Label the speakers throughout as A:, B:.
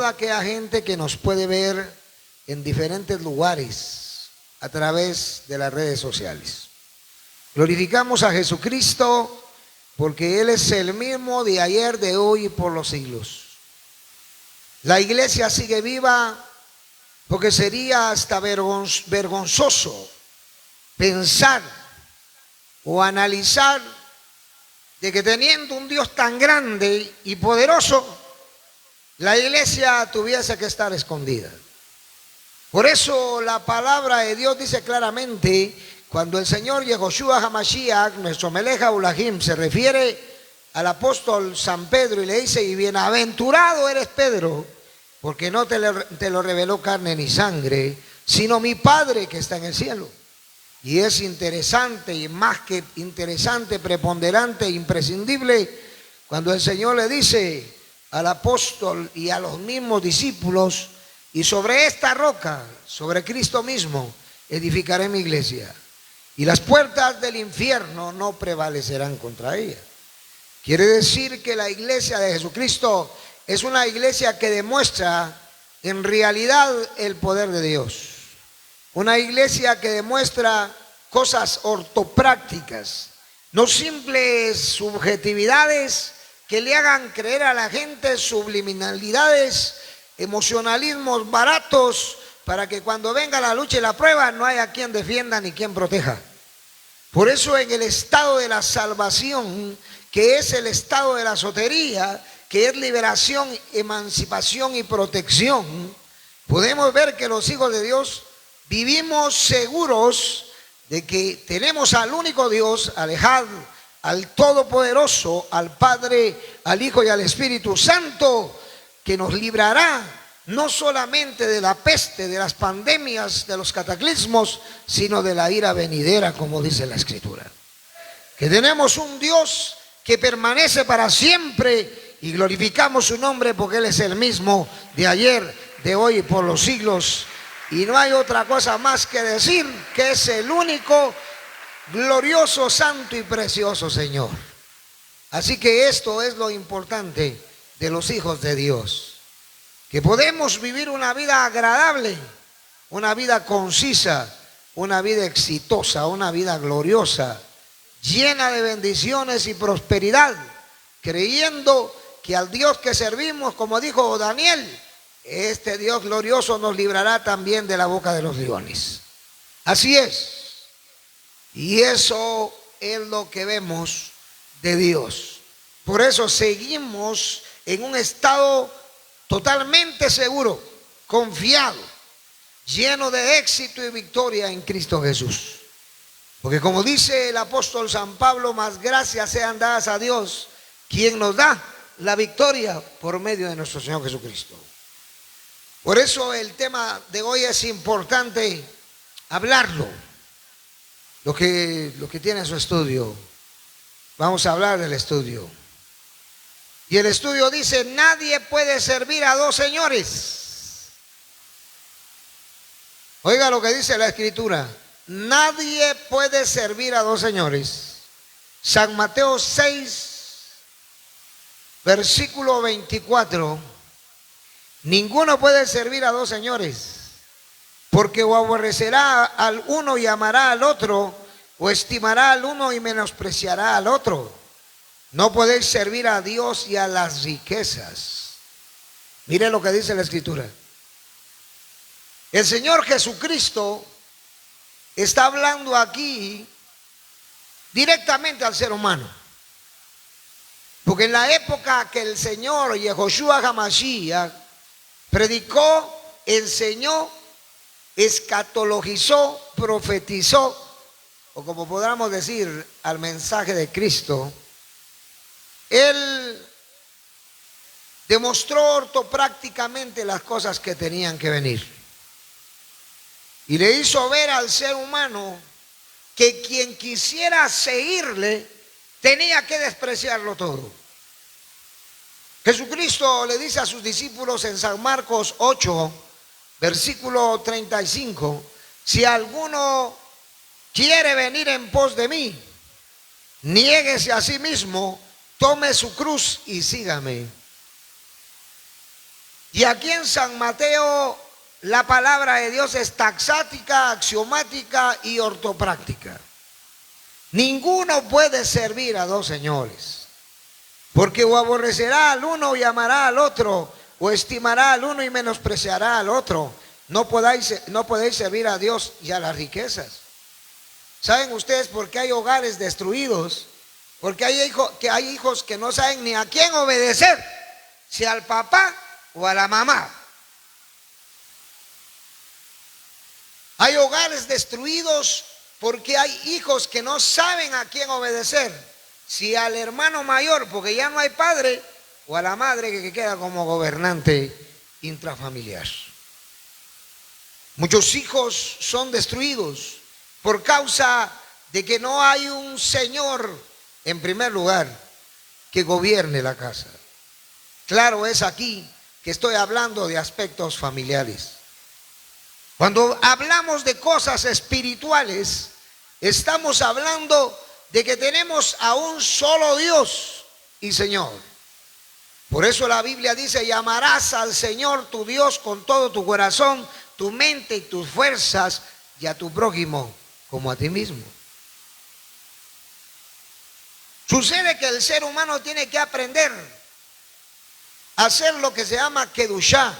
A: toda aquella gente que nos puede ver en diferentes lugares a través de las redes sociales. Glorificamos a Jesucristo porque Él es el mismo de ayer, de hoy y por los siglos. La iglesia sigue viva porque sería hasta vergonzoso pensar o analizar de que teniendo un Dios tan grande y poderoso, la iglesia tuviese que estar escondida. Por eso la palabra de Dios dice claramente, cuando el Señor Yehoshua HaMashiach, nuestro Melech HaUlahim, se refiere al apóstol San Pedro y le dice: y bienaventurado eres Pedro, porque no te lo reveló carne ni sangre, sino mi Padre que está en el cielo. Y es interesante, y más que interesante, preponderante, imprescindible, cuando el Señor le dice al apóstol y a los mismos discípulos: y sobre esta roca, sobre Cristo mismo, edificaré mi iglesia, y las puertas del infierno no prevalecerán contra ella. Quiere decir que la iglesia de Jesucristo es una iglesia que demuestra en realidad el poder de Dios. Una iglesia que demuestra cosas ortoprácticas, no simples subjetividades que le hagan creer a la gente, subliminalidades, emocionalismos baratos, para que cuando venga la lucha y la prueba no haya quien defienda ni quien proteja. Por eso en el estado de la salvación, que es el estado de la sotería, que es liberación, emancipación y protección, podemos ver que los hijos de Dios vivimos seguros de que tenemos al único Dios, al Ejad, al Todopoderoso, al Padre, al Hijo y al Espíritu Santo, que nos librará no solamente de la peste, de las pandemias, de los cataclismos, sino de la ira venidera, como dice la Escritura. Que tenemos un Dios que permanece para siempre y glorificamos su nombre porque Él es el mismo de ayer, de hoy y por los siglos. Y no hay otra cosa más que decir que es el único glorioso, santo y precioso Señor. Así que esto es lo importante de los hijos de Dios, que podemos vivir una vida agradable, una vida concisa, una vida exitosa, una vida gloriosa, llena de bendiciones y prosperidad, creyendo que al Dios que servimos, como dijo Daniel, este Dios glorioso nos librará también de la boca de los leones. Así es. Y eso es lo que vemos de Dios. Por eso seguimos en un estado totalmente seguro, confiado, lleno de éxito y victoria en Cristo Jesús. Porque como dice el apóstol San Pablo, más gracias sean dadas a Dios, quien nos da la victoria por medio de nuestro Señor Jesucristo. Por eso el tema de hoy es importante hablarlo. Lo que tiene su estudio, vamos a hablar del estudio. Y el estudio dice: nadie puede servir a dos señores. Oiga lo que dice la Escritura: nadie puede servir a dos señores. San Mateo 6, versículo 24. Ninguno puede servir a dos señores, porque o aborrecerá al uno y amará al otro, o estimará al uno y menospreciará al otro. No podéis servir a Dios y a las riquezas. Mire lo que dice la Escritura. El Señor Jesucristo está hablando aquí directamente al ser humano. Porque en la época que el Señor Yehoshua HaMashiach predicó, enseñó, escatologizó, profetizó, o como podamos decir, al mensaje de Cristo, Él demostró ortoprácticamente las cosas que tenían que venir. Y le hizo ver al ser humano que quien quisiera seguirle tenía que despreciarlo todo. Jesucristo le dice a sus discípulos en San Marcos 8, versículo 35, si alguno quiere venir en pos de mí, niéguese a sí mismo, tome su cruz y sígame. Y aquí en San Mateo la palabra de Dios es taxática, axiomática y ortopráctica. Ninguno puede servir a dos señores, porque o aborrecerá al uno y amará al otro, o estimará al uno y menospreciará al otro. No podéis servir a Dios y a las riquezas. ¿Saben ustedes por qué hay hogares destruidos? Porque hay hijos que no saben ni a quién obedecer, si al papá o a la mamá. Hay hogares destruidos porque hay hijos que no saben a quién obedecer, si al hermano mayor, porque ya no hay padre, o a la madre que queda como gobernante intrafamiliar. Muchos hijos son destruidos por causa de que no hay un Señor, en primer lugar, que gobierne la casa. Claro, es aquí que estoy hablando de aspectos familiares. Cuando hablamos de cosas espirituales, estamos hablando de que tenemos a un solo Dios y Señor. Por eso la Biblia dice: y amarás al Señor tu Dios con todo tu corazón, tu mente y tus fuerzas, y a tu prójimo como a ti mismo. Sucede que el ser humano tiene que aprender a hacer lo que se llama kedushá,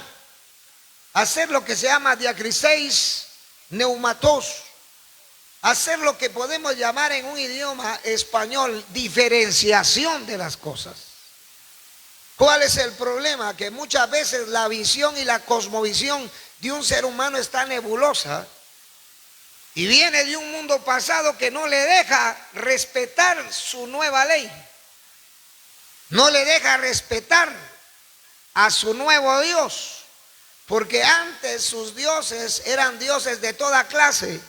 A: hacer lo que se llama diacriseis neumatos, hacer lo que podemos llamar en un idioma español diferenciación de las cosas. ¿Cuál es el problema? Que muchas veces la visión y la cosmovisión de un ser humano está nebulosa y viene de un mundo pasado que no le deja respetar su nueva ley, no le deja respetar a su nuevo Dios, porque antes sus dioses eran dioses de toda clase,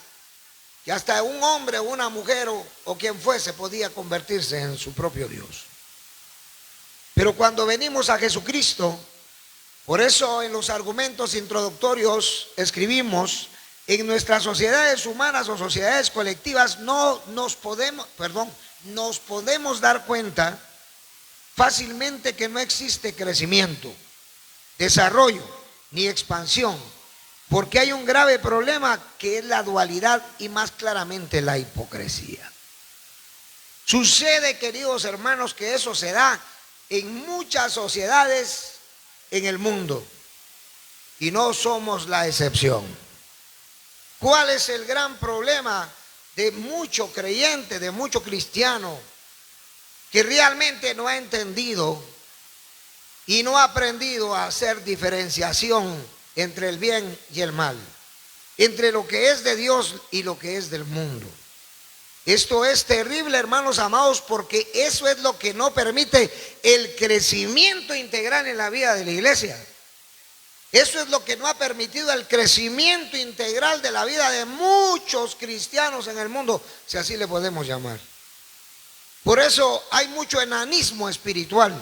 A: que hasta un hombre o una mujer o quien fuese podía convertirse en su propio Dios. Pero cuando venimos a Jesucristo, por eso en los argumentos introductorios escribimos: en nuestras sociedades humanas o sociedades colectivas nos podemos dar cuenta fácilmente que no existe crecimiento, desarrollo ni expansión, porque hay un grave problema que es la dualidad y más claramente la hipocresía. Sucede, queridos hermanos, que eso se da en muchas sociedades en el mundo y no somos la excepción. ¿Cuál es el gran problema de mucho creyente, de mucho cristiano que realmente no ha entendido y no ha aprendido a hacer diferenciación entre el bien y el mal, entre lo que es de Dios y lo que es del mundo? Esto es terrible, hermanos amados, porque eso es lo que no permite el crecimiento integral en la vida de la iglesia. Eso es lo que no ha permitido el crecimiento integral de la vida de muchos cristianos en el mundo, si así le podemos llamar. Por eso hay mucho enanismo espiritual,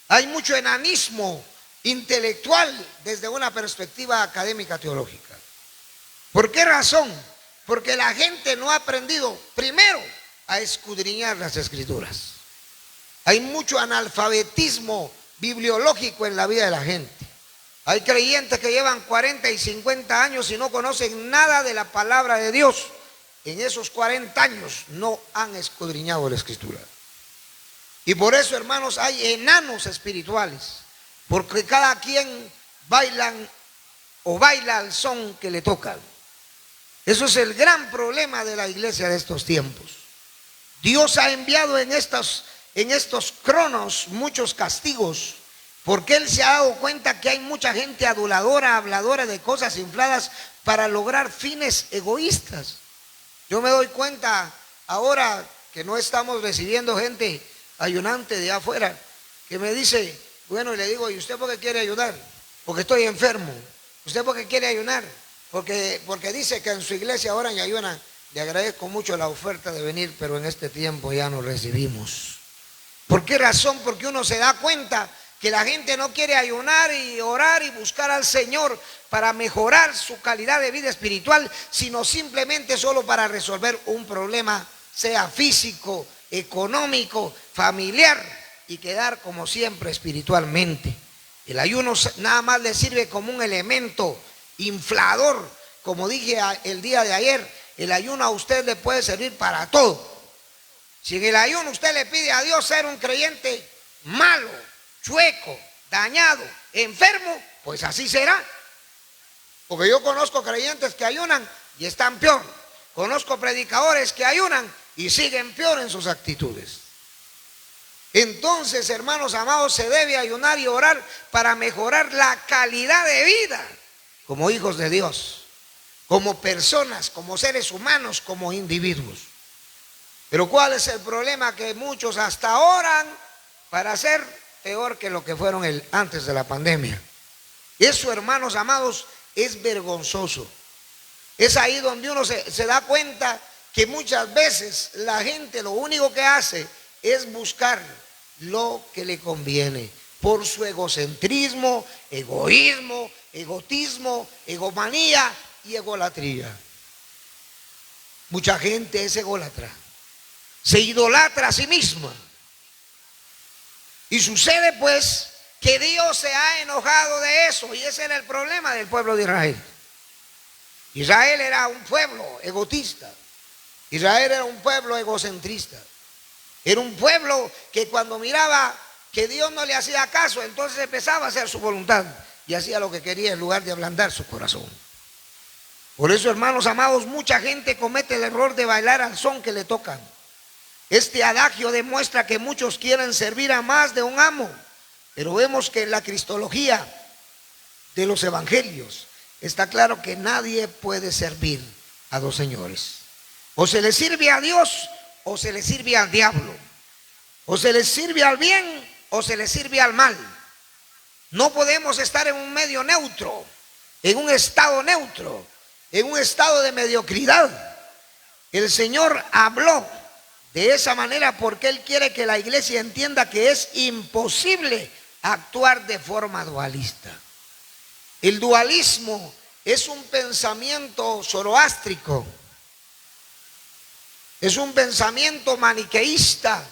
A: hay mucho enanismo intelectual desde una perspectiva académica teológica. ¿Por qué razón? Porque la gente no ha aprendido primero a escudriñar las escrituras. Hay mucho analfabetismo bibliológico en la vida de la gente. Hay creyentes que llevan 40 y 50 años y no conocen nada de la palabra de Dios. En esos 40 años no han escudriñado la escritura. Y por eso, hermanos, hay enanos espirituales, porque cada quien baila al son que le toca. Eso es el gran problema de la iglesia de estos tiempos. Dios ha enviado en estos cronos muchos castigos, porque Él se ha dado cuenta que hay mucha gente aduladora, habladora de cosas infladas para lograr fines egoístas. Yo me doy cuenta ahora que no estamos recibiendo gente ayunante de afuera que me dice, bueno, y le digo: ¿y usted por qué quiere ayudar? Porque estoy enfermo. ¿Usted por qué quiere ayunar? Porque dice que en su iglesia oran y ayunan. Le agradezco mucho la oferta de venir, pero en este tiempo ya no recibimos. ¿Por qué razón? Porque uno se da cuenta que la gente no quiere ayunar y orar y buscar al Señor para mejorar su calidad de vida espiritual, sino simplemente solo para resolver un problema, sea físico, económico, familiar, y quedar como siempre espiritualmente. El ayuno nada más le sirve como un elemento inflador. Como dije el día de ayer, el ayuno a usted le puede servir para todo. Si en el ayuno usted le pide a Dios ser un creyente malo, chueco, dañado, enfermo, pues así será. Porque yo conozco creyentes que ayunan y están peor. Conozco predicadores que ayunan y siguen peor en sus actitudes. Entonces, hermanos amados, se debe ayunar y orar para mejorar la calidad de vida como hijos de Dios, como personas, como seres humanos, como individuos. Pero ¿cuál es el problema? Que muchos hasta oran para ser peor que lo que fueron antes de la pandemia. Eso, hermanos amados, es vergonzoso. Es ahí donde uno se da cuenta que muchas veces la gente lo único que hace es buscar lo que le conviene por su egocentrismo, egoísmo, egotismo, egomanía y egolatría. Mucha gente es ególatra, se idolatra a sí misma. Y sucede pues que Dios se ha enojado de eso, y ese era el problema del pueblo de Israel. Israel era un pueblo egotista, Israel era un pueblo egocentrista. Era un pueblo que cuando miraba que Dios no le hacía caso, entonces empezaba a hacer su voluntad y hacía lo que quería en lugar de ablandar su corazón. Por eso, hermanos amados, mucha gente comete el error de bailar al son que le tocan. Este adagio demuestra que muchos quieren servir a más de un amo, pero vemos que en la cristología de los evangelios está claro que nadie puede servir a dos señores. O se le sirve a Dios o se le sirve al diablo. O se le sirve al bien o se le sirve al mal. No podemos estar en un medio neutro, en un estado neutro, en un estado de mediocridad. El Señor habló de esa manera porque Él quiere que la iglesia entienda que es imposible actuar de forma dualista. El dualismo es un pensamiento zoroástrico. Es un pensamiento maniqueísta.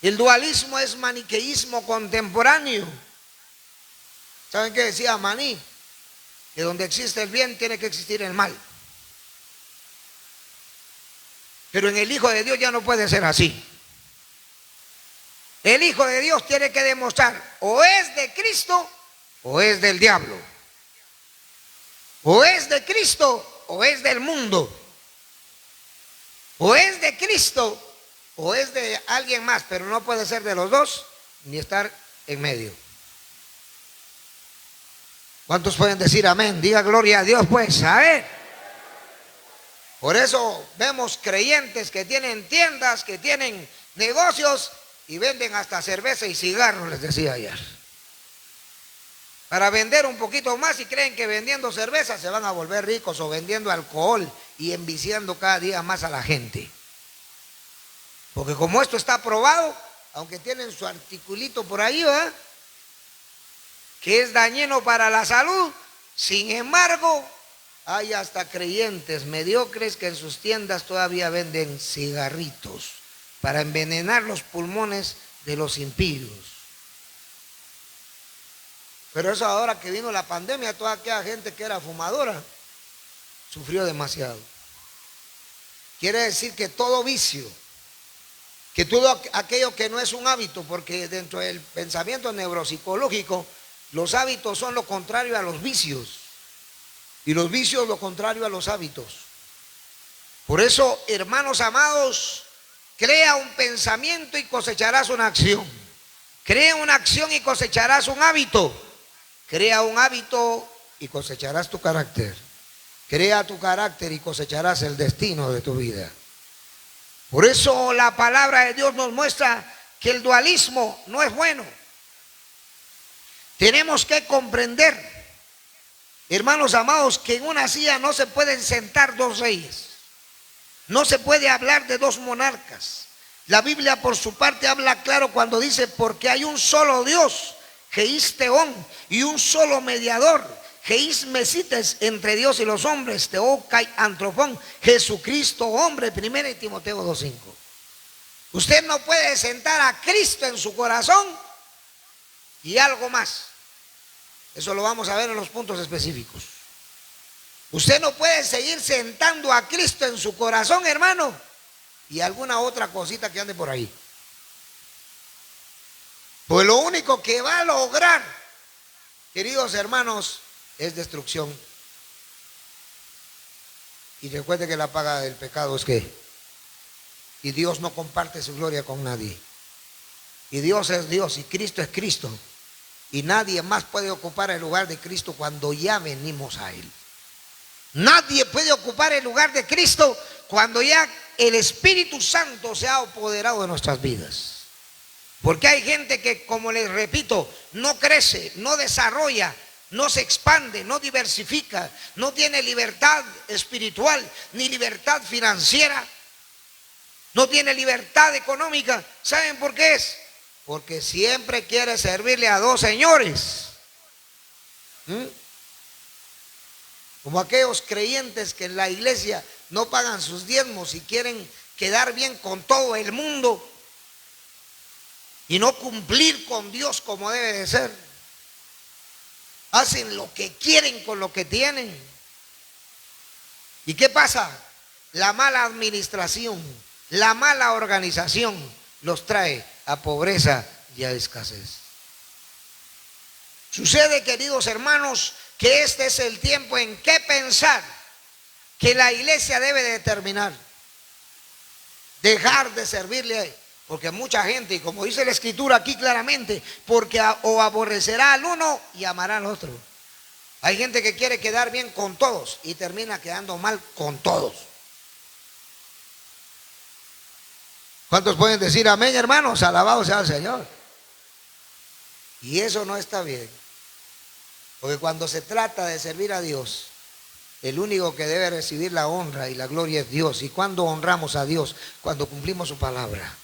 A: El dualismo es maniqueísmo contemporáneo. ¿Saben qué decía Maní? Que donde existe el bien tiene que existir el mal. Pero en el Hijo de Dios ya no puede ser así. El Hijo de Dios tiene que demostrar o es de Cristo o es del diablo. O es de Cristo o es del mundo. O es de Cristo o es de alguien más, pero no puede ser de los dos ni estar en medio. ¿Cuántos pueden decir amén? Diga gloria a Dios pues, a ver. Por eso vemos creyentes que tienen tiendas, que tienen negocios y venden hasta cerveza y cigarros, les decía ayer. Para vender un poquito más y creen que vendiendo cerveza se van a volver ricos, o vendiendo alcohol y enviciando cada día más a la gente. Porque como esto está probado, aunque tienen su articulito por ahí, ¿verdad?, que es dañino para la salud, sin embargo, hay hasta creyentes mediocres que en sus tiendas todavía venden cigarritos para envenenar los pulmones de los impíos. Pero eso ahora que vino la pandemia, toda aquella gente que era fumadora sufrió demasiado. Quiere decir que todo vicio, que todo aquello que no es un hábito, porque dentro del pensamiento neuropsicológico, los hábitos son lo contrario a los vicios y los vicios lo contrario a los hábitos. Por eso, hermanos amados, crea un pensamiento y cosecharás una acción. Crea una acción y cosecharás un hábito. Crea un hábito y cosecharás tu carácter. Crea tu carácter y cosecharás el destino de tu vida. Por eso la palabra de Dios nos muestra que el dualismo no es bueno. Tenemos que comprender, hermanos amados, que en una silla no se pueden sentar dos reyes. No se puede hablar de dos monarcas. La Biblia por su parte habla claro cuando dice: porque hay un solo Dios, Jeís Teón, y un solo mediador, Jeís Mesites, entre Dios y los hombres, Teocai Antropón, Jesucristo hombre. 1 Timoteo 2:5. Usted no puede sentar a Cristo en su corazón Y algo más. Eso lo vamos a ver en los puntos específicos. Usted no puede seguir sentando a Cristo en su corazón, hermano, y alguna otra cosita que ande por ahí. Pues lo único que va a lograr, queridos hermanos, es destrucción. Y recuerde que la paga del pecado es que, y Dios no comparte su gloria con nadie. Y Dios es Dios y Cristo es Cristo. Y nadie más puede ocupar el lugar de Cristo cuando ya venimos a Él. Nadie puede ocupar el lugar de Cristo cuando ya el Espíritu Santo se ha apoderado de nuestras vidas. Porque hay gente que, como les repito, no crece, no desarrolla, no se expande, no diversifica, no tiene libertad espiritual ni libertad financiera, no tiene libertad económica. ¿Saben por qué es? Porque siempre quiere servirle a dos señores. Como aquellos creyentes que en la iglesia no pagan sus diezmos y quieren quedar bien con todo el mundo y no cumplir con Dios como debe de ser. Hacen lo que quieren con lo que tienen. ¿Y qué pasa? La mala administración, la mala organización los trae a pobreza y a escasez. Sucede, queridos hermanos, que este es el tiempo en que pensar que la iglesia debe determinar, dejar de servirle, porque mucha gente, y como dice la escritura aquí claramente, porque o aborrecerá al uno y amará al otro. Hay gente que quiere quedar bien con todos y termina quedando mal con todos. ¿Cuántos pueden decir amén, hermanos? Alabado sea el Señor. Y eso no está bien. Porque cuando se trata de servir a Dios, el único que debe recibir la honra y la gloria es Dios. ¿Y cuando honramos a Dios? Cuando cumplimos su palabra.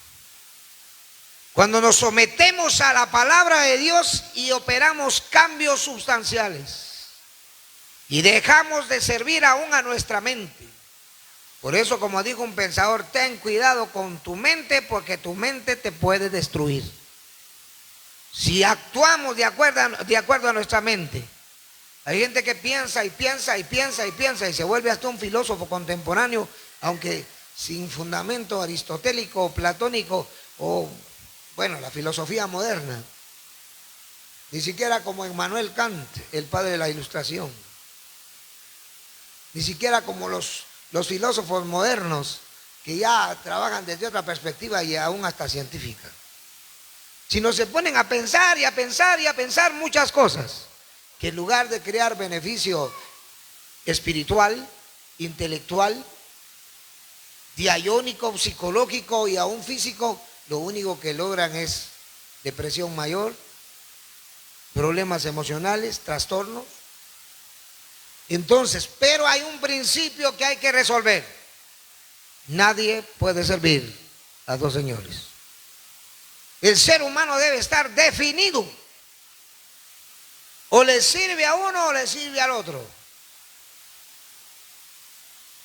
A: Cuando nos sometemos a la palabra de Dios y operamos cambios sustanciales. Y dejamos de servir aún a nuestra mente. Por eso, como dijo un pensador, ten cuidado con tu mente, porque tu mente te puede destruir. Si actuamos de acuerdo a nuestra mente. Hay gente que piensa y piensa y piensa y piensa y se vuelve hasta un filósofo contemporáneo, aunque sin fundamento aristotélico o platónico o, bueno, la filosofía moderna. Ni siquiera como Immanuel Kant, el padre de la Ilustración. Ni siquiera como los filósofos modernos que ya trabajan desde otra perspectiva y aún hasta científica. Sino se ponen a pensar y a pensar y a pensar muchas cosas que en lugar de crear beneficio espiritual, intelectual, diayónico, psicológico y aún físico, lo único que logran es depresión mayor, problemas emocionales, trastornos. Entonces, pero hay un principio que hay que resolver. Nadie puede servir a dos señores. El ser humano debe estar definido. O le sirve a uno o le sirve al otro.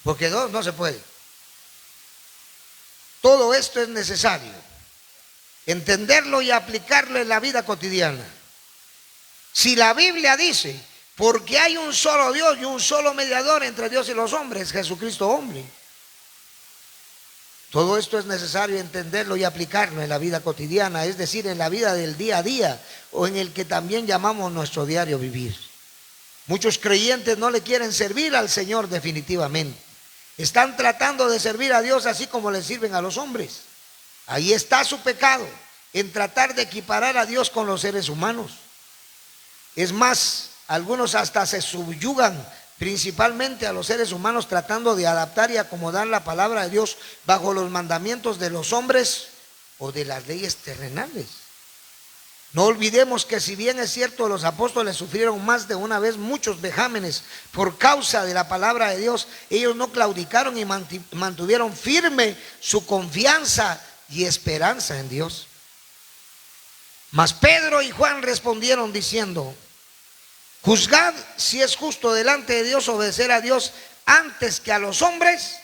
A: Porque dos no se puede. Todo esto es necesario. Entenderlo y aplicarlo en la vida cotidiana. Si la Biblia dice, porque hay un solo Dios y un solo mediador entre Dios y los hombres, Jesucristo hombre. Todo esto es necesario entenderlo y aplicarlo en la vida cotidiana, es decir, en la vida del día a día o en el que también llamamos nuestro diario vivir. Muchos creyentes no le quieren servir al Señor definitivamente. Están tratando de servir a Dios así como le sirven a los hombres. Ahí está su pecado, en tratar de equiparar a Dios con los seres humanos. Es más, algunos hasta se subyugan principalmente a los seres humanos tratando de adaptar y acomodar la palabra de Dios bajo los mandamientos de los hombres o de las leyes terrenales. No olvidemos que si bien es cierto los apóstoles sufrieron más de una vez muchos vejámenes por causa de la palabra de Dios, ellos no claudicaron y mantuvieron firme su confianza y esperanza en Dios. Mas Pedro y Juan respondieron diciendo: juzgad si es justo delante de Dios obedecer a Dios antes que a los hombres.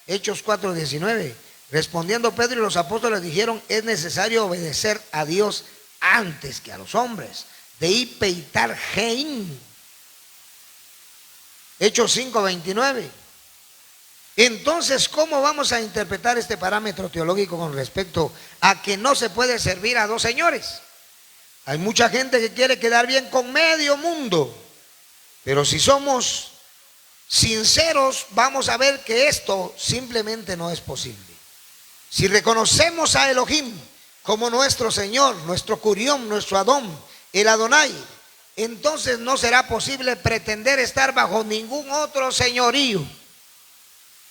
A: Hechos 4:19. Respondiendo Pedro y los apóstoles dijeron: es necesario obedecer a Dios antes que a los hombres. De Peitar Hein. Hechos 5:29. Entonces, ¿cómo vamos a interpretar este parámetro teológico con respecto a que no se puede servir a dos señores? Hay mucha gente que quiere quedar bien con medio mundo, pero si somos sinceros, vamos a ver que esto simplemente no es posible. Si reconocemos a Elohim como nuestro Señor, nuestro Curión, nuestro Adón, el Adonai, entonces no será posible pretender estar bajo ningún otro señorío.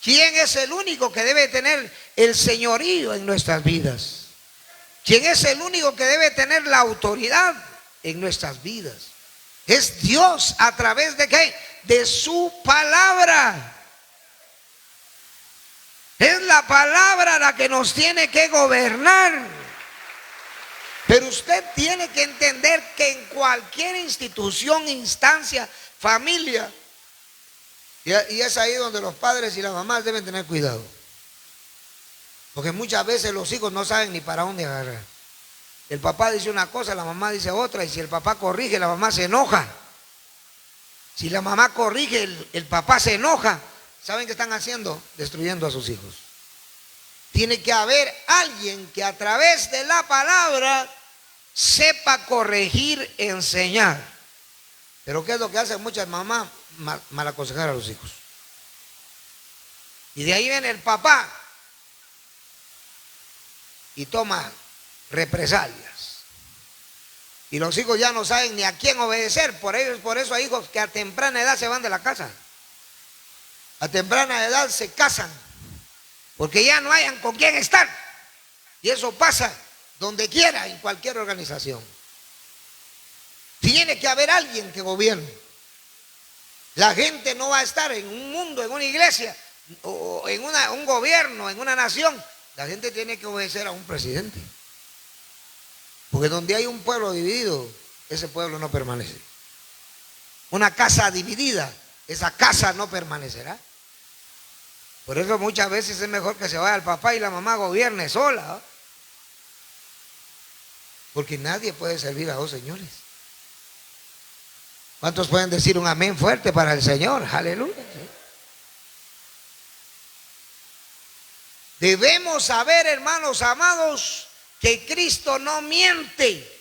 A: ¿Quién es el único que debe tener el señorío en nuestras vidas? ¿Quién es el único que debe tener la autoridad en nuestras vidas? Es Dios. ¿A través de qué? De su palabra. Es la palabra la que nos tiene que gobernar. Pero usted tiene que entender que en cualquier institución, instancia, familia, y es ahí donde los padres y las mamás deben tener cuidado. Porque muchas veces los hijos no saben ni para dónde agarrar. El papá dice una cosa, la mamá dice otra, y si el papá corrige, la mamá se enoja. Si la mamá corrige, el papá se enoja. ¿Saben qué están haciendo? Destruyendo a sus hijos. Tiene que haber alguien que a través de la palabra sepa corregir, enseñar. Pero ¿qué es lo que hacen muchas mamás? Mal aconsejar a los hijos. Y de ahí viene el papá y toma represalias. Y los hijos ya no saben ni a quién obedecer. Por eso hay hijos que a temprana edad se van de la casa. A temprana edad se casan, porque ya no hayan con quién estar. Y eso pasa donde quiera, en cualquier organización. Tiene que haber alguien que gobierne. La gente no va a estar en un mundo, en una iglesia, o en un gobierno, en una nación. La gente tiene que obedecer a un presidente. Porque donde hay un pueblo dividido, ese pueblo no permanece. Una casa dividida, esa casa no permanecerá. Por eso muchas veces es mejor que se vaya el papá y la mamá gobierne sola, ¿no? Porque nadie puede servir a dos señores. ¿Cuántos pueden decir un amén fuerte para el Señor? Aleluya. Debemos saber, hermanos amados, que Cristo no miente.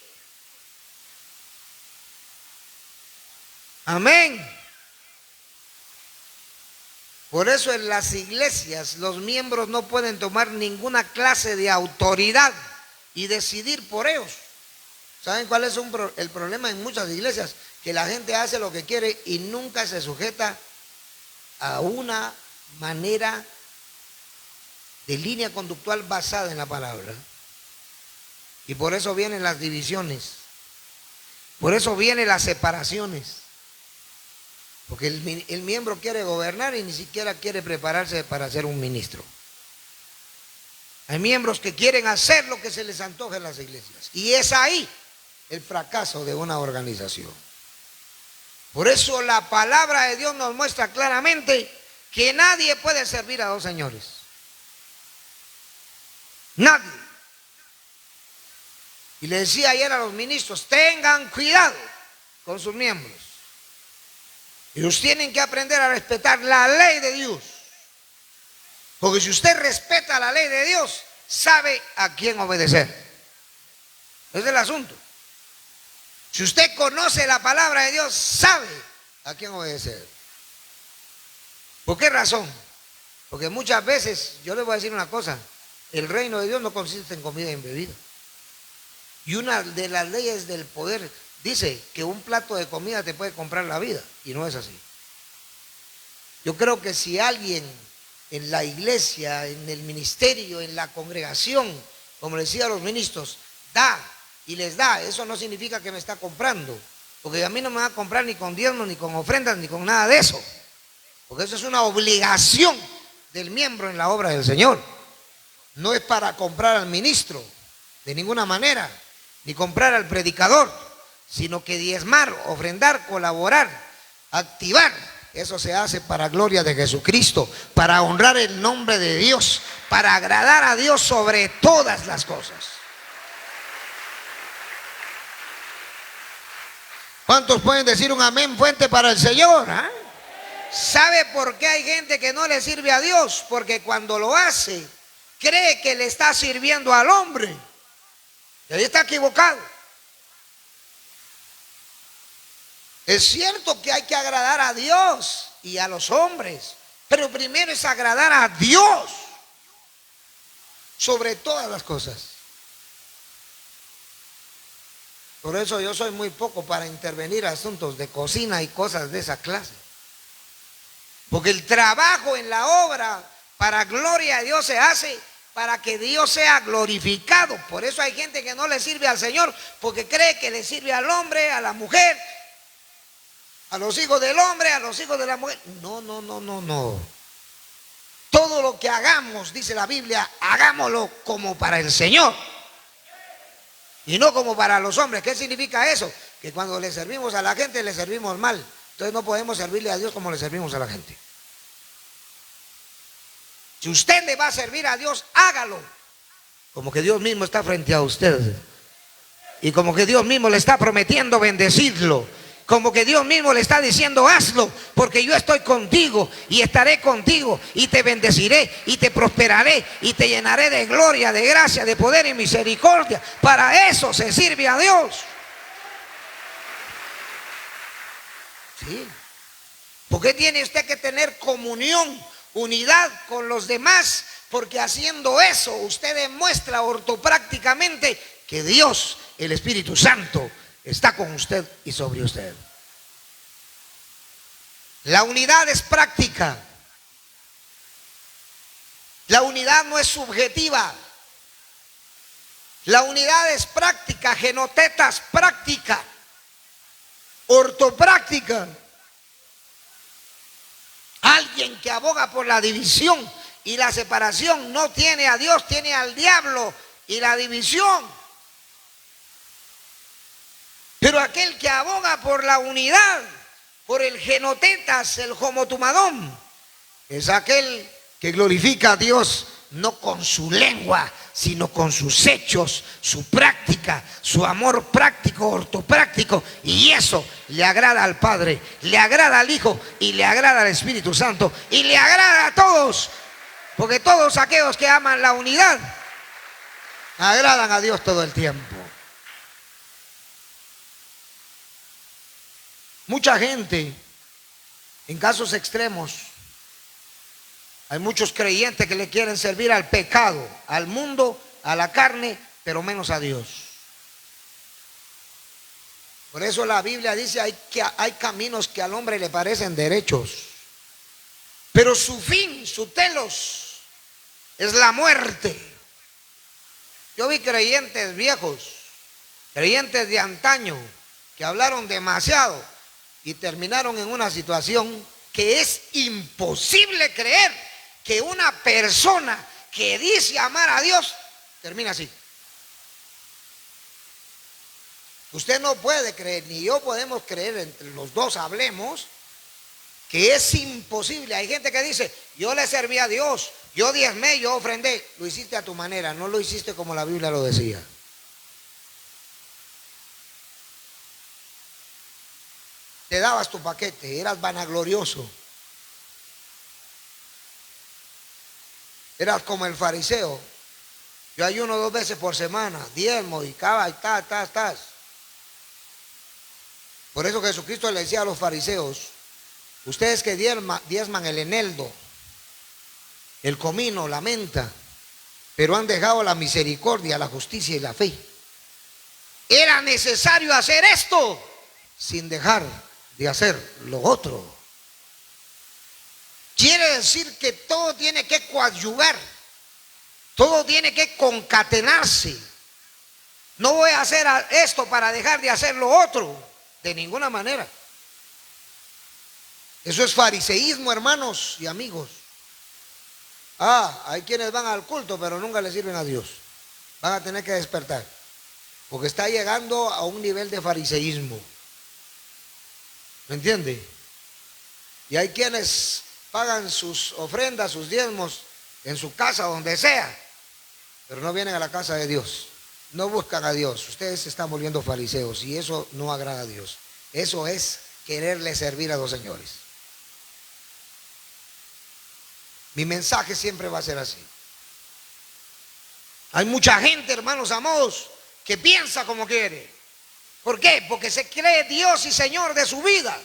A: Amén. Por eso en las iglesias los miembros no pueden tomar ninguna clase de autoridad y decidir por ellos. ¿Saben cuál es el problema en muchas iglesias? Que la gente hace lo que quiere y nunca se sujeta a una manera de línea conductual basada en la palabra. Y por eso vienen las divisiones. Por eso vienen las separaciones. Porque el miembro quiere gobernar y ni siquiera quiere prepararse para ser un ministro. Hay miembros que quieren hacer lo que se les antoja en las iglesias. Y es ahí el fracaso de una organización. Por eso la palabra de Dios nos muestra claramente que nadie puede servir a dos señores. Nadie. Y le decía ayer a los ministros, tengan cuidado con sus miembros. Ellos tienen que aprender a respetar la ley de Dios. Porque si usted respeta la ley de Dios, sabe a quién obedecer. Ese es el asunto. Si usted conoce la palabra de Dios, sabe a quién obedecer. ¿Por qué razón? Porque muchas veces, yo les voy a decir una cosa, el reino de Dios no consiste en comida y en bebida. Y una de las leyes del poder dice que un plato de comida te puede comprar la vida, y no es así. Yo creo que si alguien en la iglesia, en el ministerio, en la congregación, como decía los ministros, da y les da, eso no significa que me está comprando, porque a mí no me va a comprar ni con diezmos, ni con ofrendas, ni con nada de eso, porque eso es una obligación del miembro en la obra del Señor. No es para comprar al ministro, de ninguna manera, ni comprar al predicador, sino que diezmar, ofrendar, colaborar, activar, eso se hace para gloria de Jesucristo, para honrar el nombre de Dios, para agradar a Dios sobre todas las cosas. ¿Cuántos pueden decir un amén fuerte para el Señor? ¿Ah? ¿Sabe por qué hay gente que no le sirve a Dios? Porque cuando lo hace, cree que le está sirviendo al hombre. Y ahí está equivocado. Es cierto que hay que agradar a Dios y a los hombres, pero primero es agradar a Dios sobre todas las cosas. Por eso yo soy muy poco para intervenir asuntos de cocina y cosas de esa clase. Porque el trabajo en la obra para gloria a Dios se hace para que Dios sea glorificado. Por eso hay gente que no le sirve al Señor, porque cree que le sirve al hombre, a la mujer, a los hijos del hombre, a los hijos de la mujer. No, no, no, no, no. Todo lo que hagamos, dice la Biblia, hagámoslo como para el Señor y no como para los hombres. ¿Qué significa eso? Que cuando le servimos a la gente, le servimos mal. Entonces no podemos servirle a Dios como le servimos a la gente. Si usted le va a servir a Dios, hágalo como que Dios mismo está frente a usted y como que Dios mismo le está prometiendo bendecirlo, como que Dios mismo le está diciendo hazlo porque yo estoy contigo y estaré contigo y te bendeciré y te prosperaré y te llenaré de gloria, de gracia, de poder y misericordia. Para eso se sirve a Dios. Sí. ¿Por qué tiene usted que tener comunión, unidad con los demás? Porque haciendo eso usted demuestra ortoprácticamente que Dios, el Espíritu Santo, está con usted y sobre usted. La unidad es práctica. La unidad no es subjetiva. La unidad es práctica, genotetas, práctica, ortopráctica. Alguien que aboga por la división y la separación no tiene a Dios, tiene al diablo y la división. Pero aquel que aboga por la unidad, por el genotetas, el homotumadón, es aquel que glorifica a Dios no con su lengua, sino con sus hechos, su práctica, su amor práctico, ortopráctico. Y eso le agrada al Padre, le agrada al Hijo y le agrada al Espíritu Santo y le agrada a todos. Porque todos aquellos que aman la unidad agradan a Dios todo el tiempo. Mucha gente, en casos extremos, hay muchos creyentes que le quieren servir al pecado, al mundo, a la carne, pero menos a Dios. Por eso la Biblia dice que hay caminos que al hombre le parecen derechos, pero su fin, su telos, es la muerte. Yo vi creyentes viejos, creyentes de antaño, que hablaron demasiado y terminaron en una situación que es imposible creer que una persona que dice amar a Dios termina así. Usted no puede creer, ni yo podemos creer, entre los dos hablemos, que es imposible. Hay gente que dice, yo le serví a Dios, yo diezmé, yo ofrendé. Lo hiciste a tu manera, no lo hiciste como la Biblia lo decía. Te dabas tu paquete, eras vanaglorioso. Eras como el fariseo. Yo ayuno 2 veces por semana, diezmo y estás. Por eso Jesucristo le decía a los fariseos, ustedes que diezman el eneldo, el comino, la menta, pero han dejado la misericordia, la justicia y la fe. Era necesario hacer esto sin dejar de hacer lo otro. Quiere decir que todo tiene que coadyuvar, todo tiene que concatenarse. No voy a hacer esto para dejar de hacer lo otro, de ninguna manera. Eso es fariseísmo, hermanos y amigos. Hay quienes van al culto pero nunca le sirven a Dios. Van a tener que despertar, porque está llegando a un nivel de fariseísmo. ¿Me entiende? Y hay quienes pagan sus ofrendas, sus diezmos en su casa, donde sea, pero no vienen a la casa de Dios, no buscan a Dios. Ustedes se están volviendo fariseos y eso no agrada a Dios. Eso es quererle servir a los señores. Mi mensaje siempre va a ser así. Hay mucha gente, hermanos amados, que piensa como quiere. ¿Por qué? Porque se cree Dios y Señor de su vida.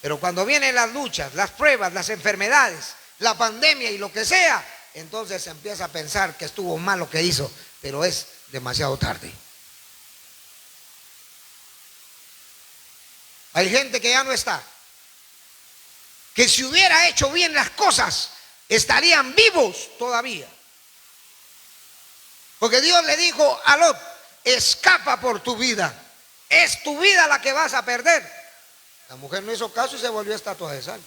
A: Pero cuando vienen las luchas, las pruebas, las enfermedades, la pandemia y lo que sea, entonces se empieza a pensar que estuvo mal lo que hizo, pero es demasiado tarde. Hay gente que ya no está, que si hubiera hecho bien las cosas, estarían vivos todavía. Porque Dios le dijo a Lot, escapa por tu vida, es tu vida la que vas a perder. La mujer no hizo caso y se volvió estatua de sal.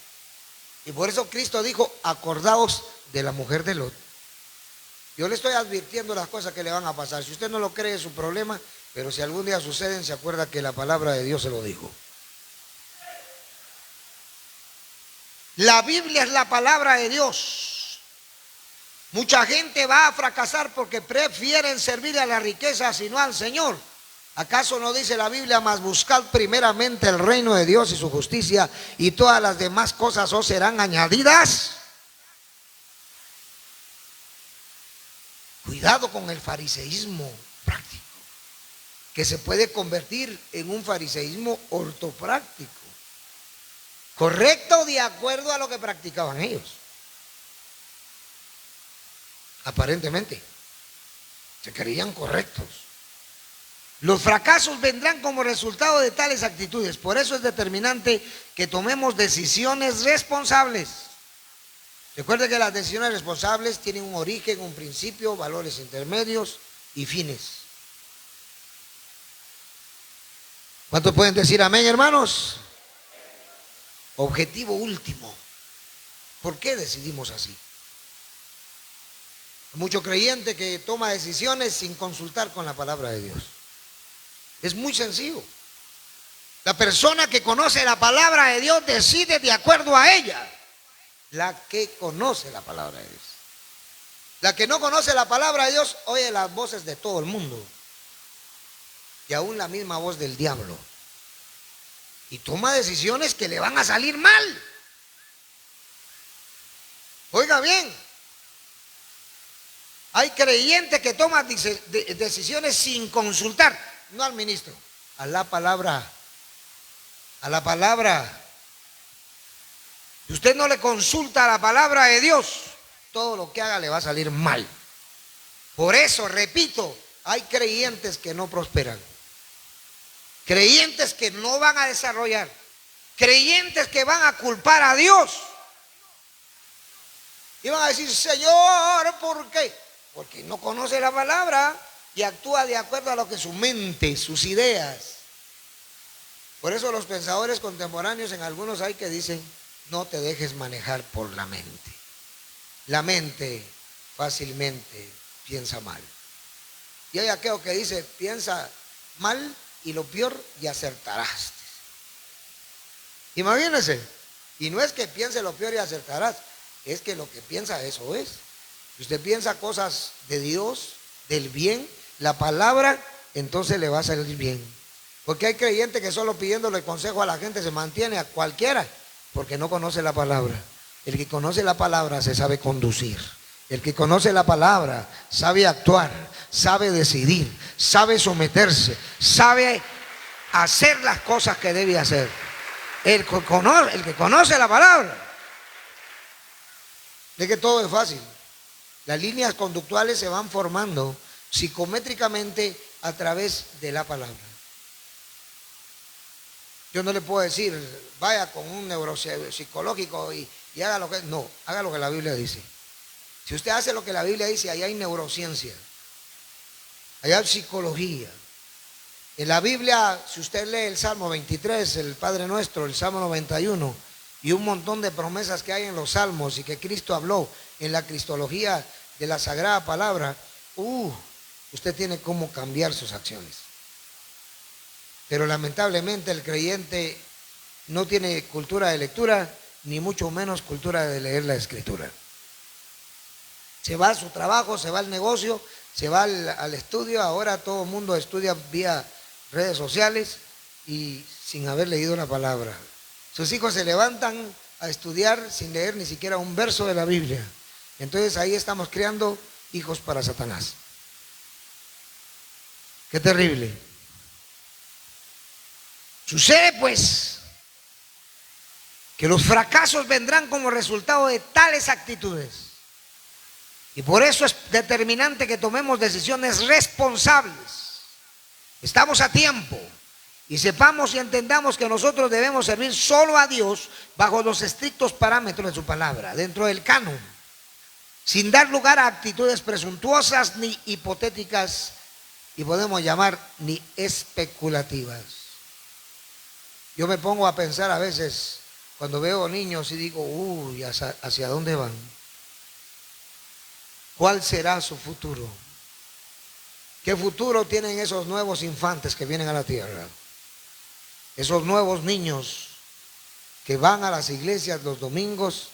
A: Y por eso Cristo dijo, acordaos de la mujer de Lot. Yo le estoy advirtiendo las cosas que le van a pasar. Si usted no lo cree es su problema, pero si algún día suceden, se acuerda que la palabra de Dios se lo dijo. La Biblia es la palabra de Dios. Mucha gente va a fracasar porque prefieren servir a la riqueza sino al Señor. ¿Acaso no dice la Biblia, mas buscad primeramente el reino de Dios y su justicia, y todas las demás cosas os serán añadidas? Cuidado con el fariseísmo práctico, que se puede convertir en un fariseísmo ortopráctico, correcto de acuerdo a lo que practicaban ellos. Aparentemente se creían correctos. Los fracasos vendrán como resultado de tales actitudes. Por eso es determinante que tomemos decisiones responsables. Recuerde que las decisiones responsables tienen un origen, un principio, valores intermedios y fines. ¿Cuántos pueden decir amén, hermanos? Objetivo último. ¿Por qué decidimos así? Hay mucho creyente que toma decisiones sin consultar con la palabra de Dios. Es muy sencillo. La persona que conoce la palabra de Dios decide de acuerdo a ella. La que conoce la palabra de Dios. La que no conoce la palabra de Dios oye las voces de todo el mundo. Y aún la misma voz del diablo. Y toma decisiones que le van a salir mal. Oiga bien. Hay creyentes que toman decisiones sin consultar. No al ministro, a la palabra. A la palabra. Si usted no le consulta a la palabra de Dios, todo lo que haga le va a salir mal. Por eso, repito, hay creyentes que no prosperan. Creyentes que no van a desarrollar. Creyentes que van a culpar a Dios. Y van a decir, Señor, ¿por qué? Porque no conoce la palabra y actúa de acuerdo a lo que su mente, sus ideas. Por eso los pensadores contemporáneos, en algunos hay que dicen, no te dejes manejar por la mente. La mente fácilmente piensa mal. Y hay aquello que dice, piensa mal y lo peor y acertarás. Imagínense. Y no es que piense lo peor y acertarás, es que lo que piensa eso es. Si usted piensa cosas de Dios, del bien, la palabra, entonces le va a salir bien. Porque hay creyentes que solo pidiéndole consejo a la gente se mantiene a cualquiera, porque no conoce la palabra. El que conoce la palabra se sabe conducir. El que conoce la palabra sabe actuar, sabe decidir, sabe someterse, sabe hacer las cosas que debe hacer. El que conoce la palabra. Es que todo es fácil. Las líneas conductuales se van formando psicométricamente a través de la palabra. Yo no le puedo decir, vaya con un neuropsicológico y haga lo que... No, haga lo que la Biblia dice. Si usted hace lo que la Biblia dice, allá hay neurociencia, allá hay psicología. En la Biblia, si usted lee el Salmo 23, el Padre Nuestro, el Salmo 91 y un montón de promesas que hay en los Salmos y que Cristo habló en la cristología de la Sagrada Palabra, usted tiene cómo cambiar sus acciones. Pero lamentablemente el creyente no tiene cultura de lectura, ni mucho menos cultura de leer la Escritura. Se va a su trabajo, se va al negocio, se va al estudio. Ahora todo el mundo estudia vía redes sociales y sin haber leído la palabra. Sus hijos se levantan a estudiar sin leer ni siquiera un verso de la Biblia. Entonces ahí estamos creando hijos para Satanás. Qué terrible. Sucede pues que los fracasos vendrán como resultado de tales actitudes. Y por eso es determinante que tomemos decisiones responsables. Estamos a tiempo. Y sepamos y entendamos que nosotros debemos servir solo a Dios bajo los estrictos parámetros de su palabra, dentro del canon, sin dar lugar a actitudes presuntuosas ni hipotéticas, y podemos llamar ni especulativas. Yo me pongo a pensar a veces cuando veo niños y digo, uy, ¿hacia dónde van? ¿Cuál será su futuro? ¿Qué futuro tienen esos nuevos infantes que vienen a la tierra? Esos nuevos niños que van a las iglesias los domingos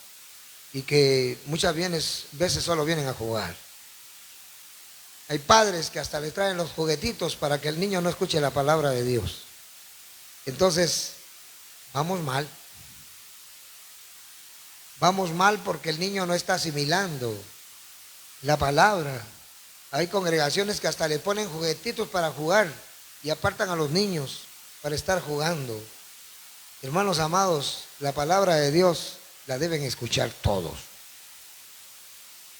A: y que muchas veces solo vienen a jugar. Hay padres que hasta le traen los juguetitos para que el niño no escuche la palabra de Dios. Entonces, vamos mal. Vamos mal porque el niño no está asimilando la palabra. Hay congregaciones que hasta le ponen juguetitos para jugar y apartan a los niños para estar jugando. Hermanos amados, la palabra de Dios la deben escuchar todos.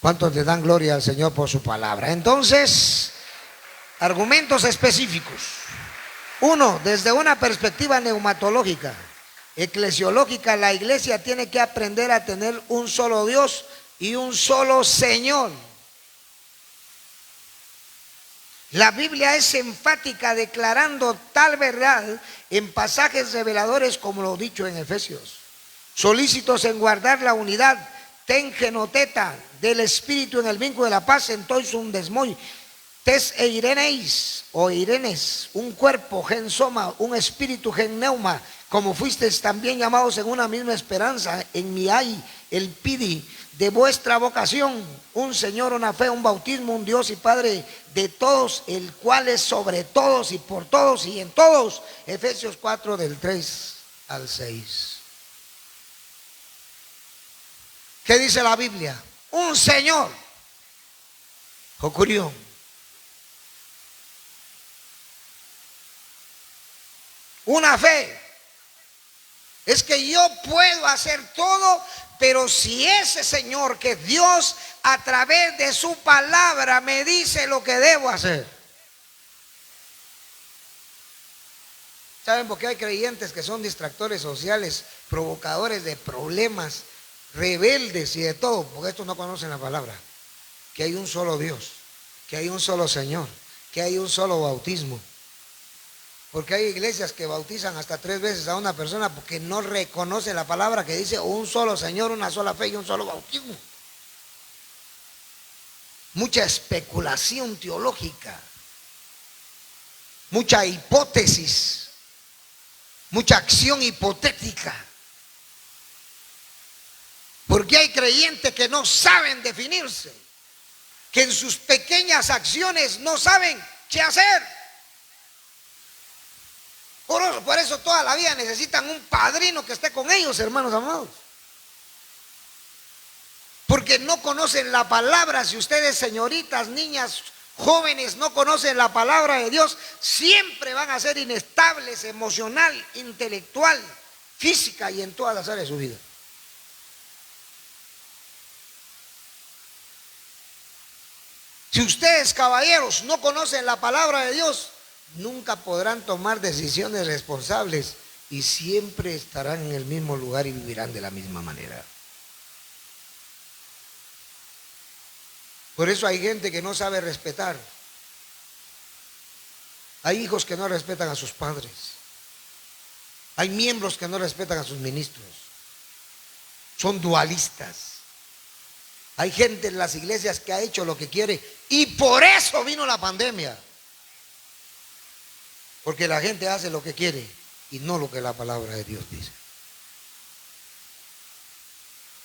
A: ¿Cuántos le dan gloria al Señor por su palabra? Entonces, argumentos específicos. Uno, desde una perspectiva neumatológica, eclesiológica, la iglesia tiene que aprender a tener un solo Dios y un solo Señor. La Biblia es enfática declarando tal verdad en pasajes reveladores como lo dicho en Efesios. Solícitos en guardar la unidad, ten genoteta del Espíritu en el vínculo de la paz, entonces un desmoy. Tes e ireneis o irenes, un cuerpo, gen soma, un espíritu, gen neuma, como fuisteis también llamados en una misma esperanza, en mi hay, el pidi, de vuestra vocación, un Señor, una fe, un bautismo, un Dios y Padre de todos, el cual es sobre todos y por todos y en todos. Efesios 4 del 3 al 6. ¿Qué dice la Biblia? Un Señor, Jocurión. Una fe. Es que yo puedo hacer todo, pero si ese Señor que Dios a través de su palabra me dice lo que debo hacer. ¿Saben por qué hay creyentes que son distractores sociales, provocadores de problemas, rebeldes y de todo? Porque estos no conocen la palabra. Que hay un solo Dios, que hay un solo Señor, que hay un solo bautismo. Porque hay iglesias que bautizan hasta 3 veces a una persona porque no reconoce la palabra que dice un solo Señor, una sola fe y un solo bautismo. Mucha especulación teológica, mucha hipótesis, mucha acción hipotética. Porque hay creyentes que no saben definirse, que en sus pequeñas acciones no saben qué hacer. Por eso toda la vida necesitan un padrino que esté con ellos, hermanos amados. Porque no conocen la palabra. Si ustedes, señoritas, niñas, jóvenes, no conocen la palabra de Dios, siempre van a ser inestables emocional, intelectual, física y en todas las áreas de su vida. Si ustedes, caballeros, no conocen la palabra de Dios, nunca podrán tomar decisiones responsables y siempre estarán en el mismo lugar y vivirán de la misma manera. Por eso hay gente que no sabe respetar. Hay hijos que no respetan a sus padres. Hay miembros que no respetan a sus ministros. Son dualistas. Hay gente en las iglesias que ha hecho lo que quiere y por eso vino la pandemia. Porque la gente hace lo que quiere y no lo que la palabra de Dios dice.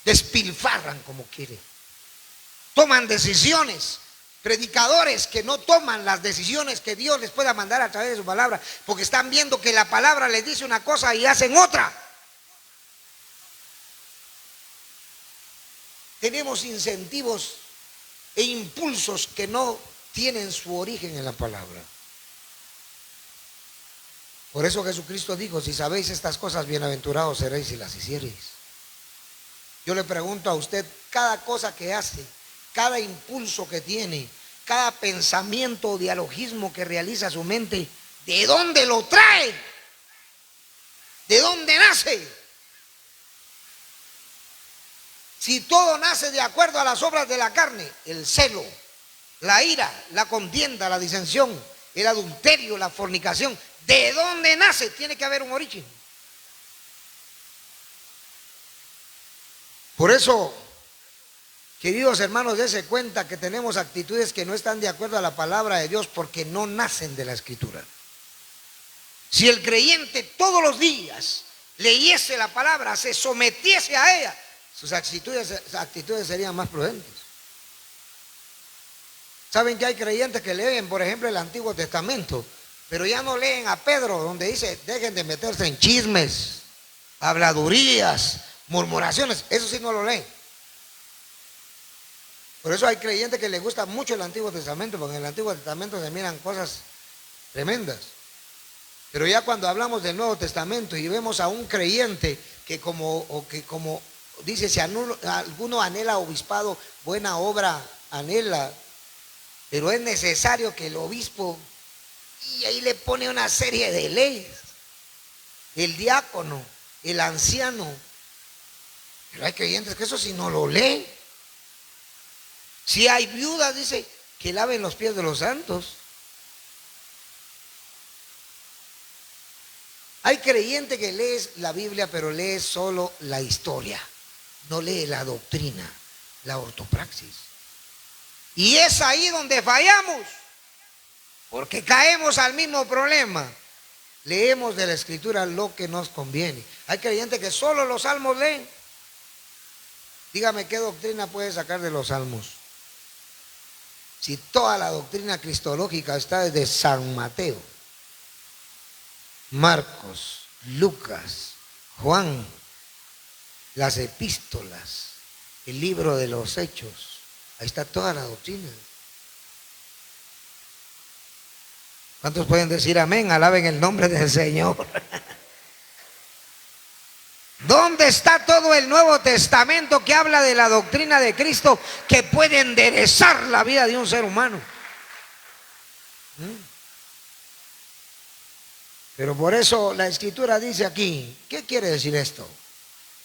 A: Despilfarran como quieren. Toman decisiones predicadores que no toman las decisiones que Dios les pueda mandar a través de su palabra, porque están viendo que la palabra les dice una cosa y hacen otra. Tenemos incentivos e impulsos que no tienen su origen en la palabra. Por eso Jesucristo dijo: si sabéis estas cosas, bienaventurados seréis si las hiciereis. Yo le pregunto a usted, cada cosa que hace, cada impulso que tiene, cada pensamiento o dialogismo que realiza su mente, ¿de dónde lo trae? ¿De dónde nace? Si todo nace de acuerdo a las obras de la carne, el celo, la ira, la contienda, la disensión, el adulterio, la fornicación, ¿de dónde nace? Tiene que haber un origen. Por eso, queridos hermanos, dense cuenta que tenemos actitudes que no están de acuerdo a la palabra de Dios porque no nacen de la Escritura. Si el creyente todos los días leyese la palabra, se sometiese a ella, sus actitudes serían más prudentes. ¿Saben que hay creyentes que leen, por ejemplo, el Antiguo Testamento, pero ya no leen a Pedro, donde dice: dejen de meterse en chismes, habladurías, murmuraciones? Eso sí no lo leen. Por eso hay creyentes que les gusta mucho el Antiguo Testamento, porque en el Antiguo Testamento se miran cosas tremendas. Pero ya cuando hablamos del Nuevo Testamento y vemos a un creyente que como dice, si alguno anhela obispado, buena obra anhela, pero es necesario que el obispo, y ahí le pone una serie de leyes, el diácono, el anciano. Pero hay creyentes que eso sí no lo leen. Si hay viudas, dice que laven los pies de los santos. Hay creyente que lee la Biblia, pero lee solo la historia, no lee la doctrina, la ortopraxis. Y es ahí donde fallamos, porque caemos al mismo problema. Leemos de la Escritura lo que nos conviene. Hay creyentes que solo los salmos leen. Dígame, ¿qué doctrina puede sacar de los salmos? Si toda la doctrina cristológica está desde San Mateo, Marcos, Lucas, Juan, las epístolas, el libro de los Hechos, ahí está toda la doctrina. ¿Cuántos pueden decir amén? Alaben el nombre del Señor. ¿Dónde está todo el Nuevo Testamento que habla de la doctrina de Cristo que puede enderezar la vida de un ser humano? Pero por eso la Escritura dice aquí, ¿qué quiere decir esto?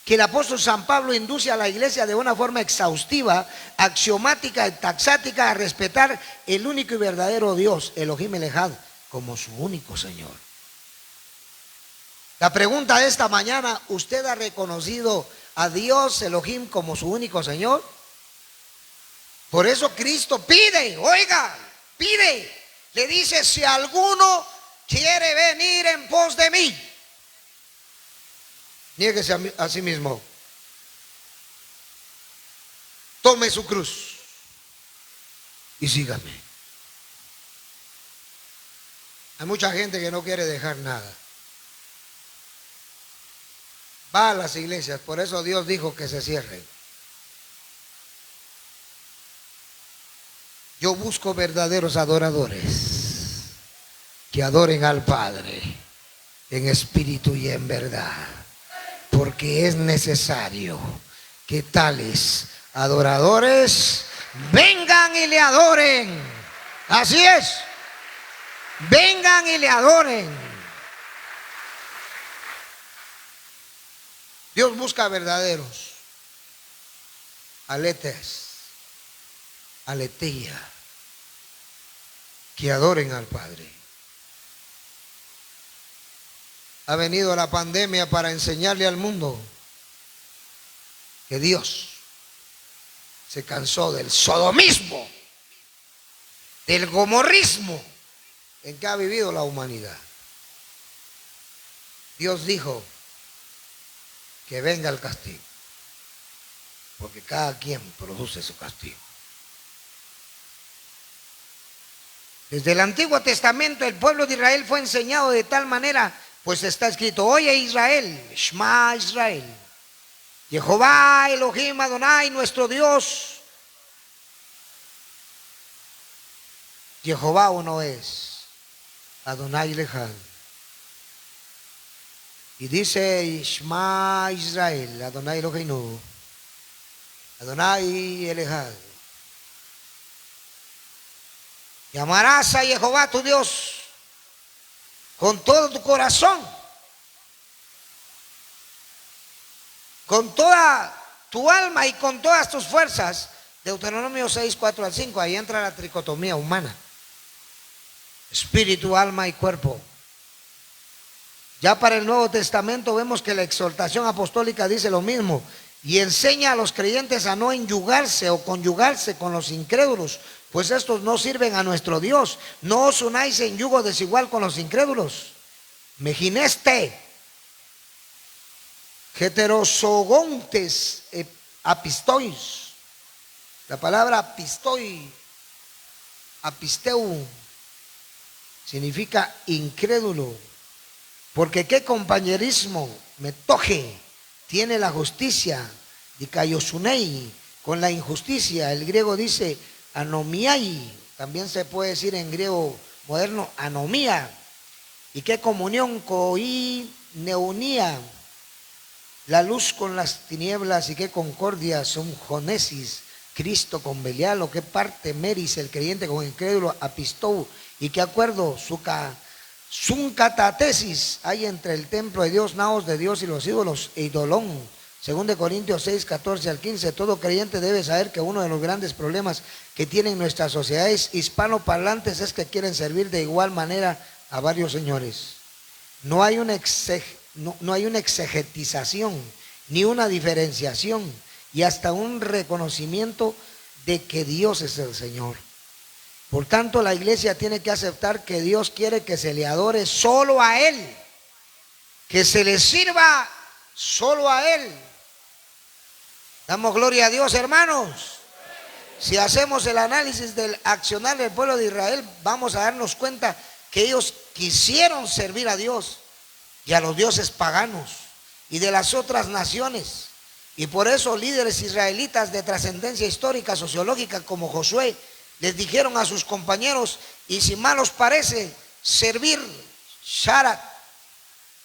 A: Que el apóstol San Pablo induce a la iglesia de una forma exhaustiva, axiomática y taxática a respetar el único y verdadero Dios, Elohim el Ejad, como su único Señor. La pregunta de esta mañana: ¿usted ha reconocido a Dios Elohim como su único Señor? Por eso Cristo pide, oiga, pide, le dice: si alguno quiere venir en pos de mí, niéguese a sí mismo, tome su cruz y sígame. Hay mucha gente que no quiere dejar nada. Va a las iglesias, por eso Dios dijo que se cierren. Yo busco verdaderos adoradores que adoren al Padre en espíritu y en verdad, porque es necesario que tales adoradores vengan y le adoren. Así es, vengan y le adoren. Dios busca verdaderos aletes, aleteia, que adoren al Padre. Ha venido la pandemia para enseñarle al mundo que Dios se cansó del sodomismo, del gomorrismo en que ha vivido la humanidad. Dios dijo que venga el castigo, porque cada quien produce su castigo. Desde el Antiguo Testamento el pueblo de Israel fue enseñado de tal manera, pues está escrito: oye Israel, Shema Israel, Jehová Elohim Adonai, nuestro Dios, Jehová uno es, Adonai Lejad. Y dice Shema Israel, Adonai Eloheinu, Adonai Elejad. Y amarás a Jehová tu Dios con todo tu corazón, con toda tu alma y con todas tus fuerzas. Deuteronomio 6, 4 al 5, ahí entra la tricotomía humana: espíritu, alma y cuerpo. Ya para el Nuevo Testamento vemos que la exhortación apostólica dice lo mismo, y enseña a los creyentes a no enyugarse o conyugarse con los incrédulos, pues estos no sirven a nuestro Dios. No os unáis en yugo desigual con los incrédulos. Megineste, heterosogontes, apistois. La palabra apistoi, apisteu, significa incrédulo. Porque qué compañerismo, metoje, tiene la justicia, dikaiosunei, con la injusticia. El griego dice anomiai, también se puede decir en griego moderno anomía. Y qué comunión, koineunia, la luz con las tinieblas, y qué concordia, son jonesis, Cristo con Belial, o qué parte meris, el creyente con el incrédulo, apistou, y qué acuerdo, suncatatesis hay entre el templo de Dios, naos de Dios, y los ídolos, e idolón. 2 Corintios 6, 14 al 15. Todo creyente debe saber que uno de los grandes problemas que tienen nuestras sociedades hispanoparlantes es que quieren servir de igual manera a varios señores. No hay una exegetización, ni una diferenciación, y hasta un reconocimiento de que Dios es el Señor. Por tanto, la iglesia tiene que aceptar que Dios quiere que se le adore solo a Él, que se le sirva solo a Él. Damos gloria a Dios, hermanos. Si hacemos el análisis del accionar del pueblo de Israel, vamos a darnos cuenta que ellos quisieron servir a Dios y a los dioses paganos y de las otras naciones. Y por eso líderes israelitas de trascendencia histórica, sociológica, como Josué, les dijeron a sus compañeros: y si mal os parece servir Sharat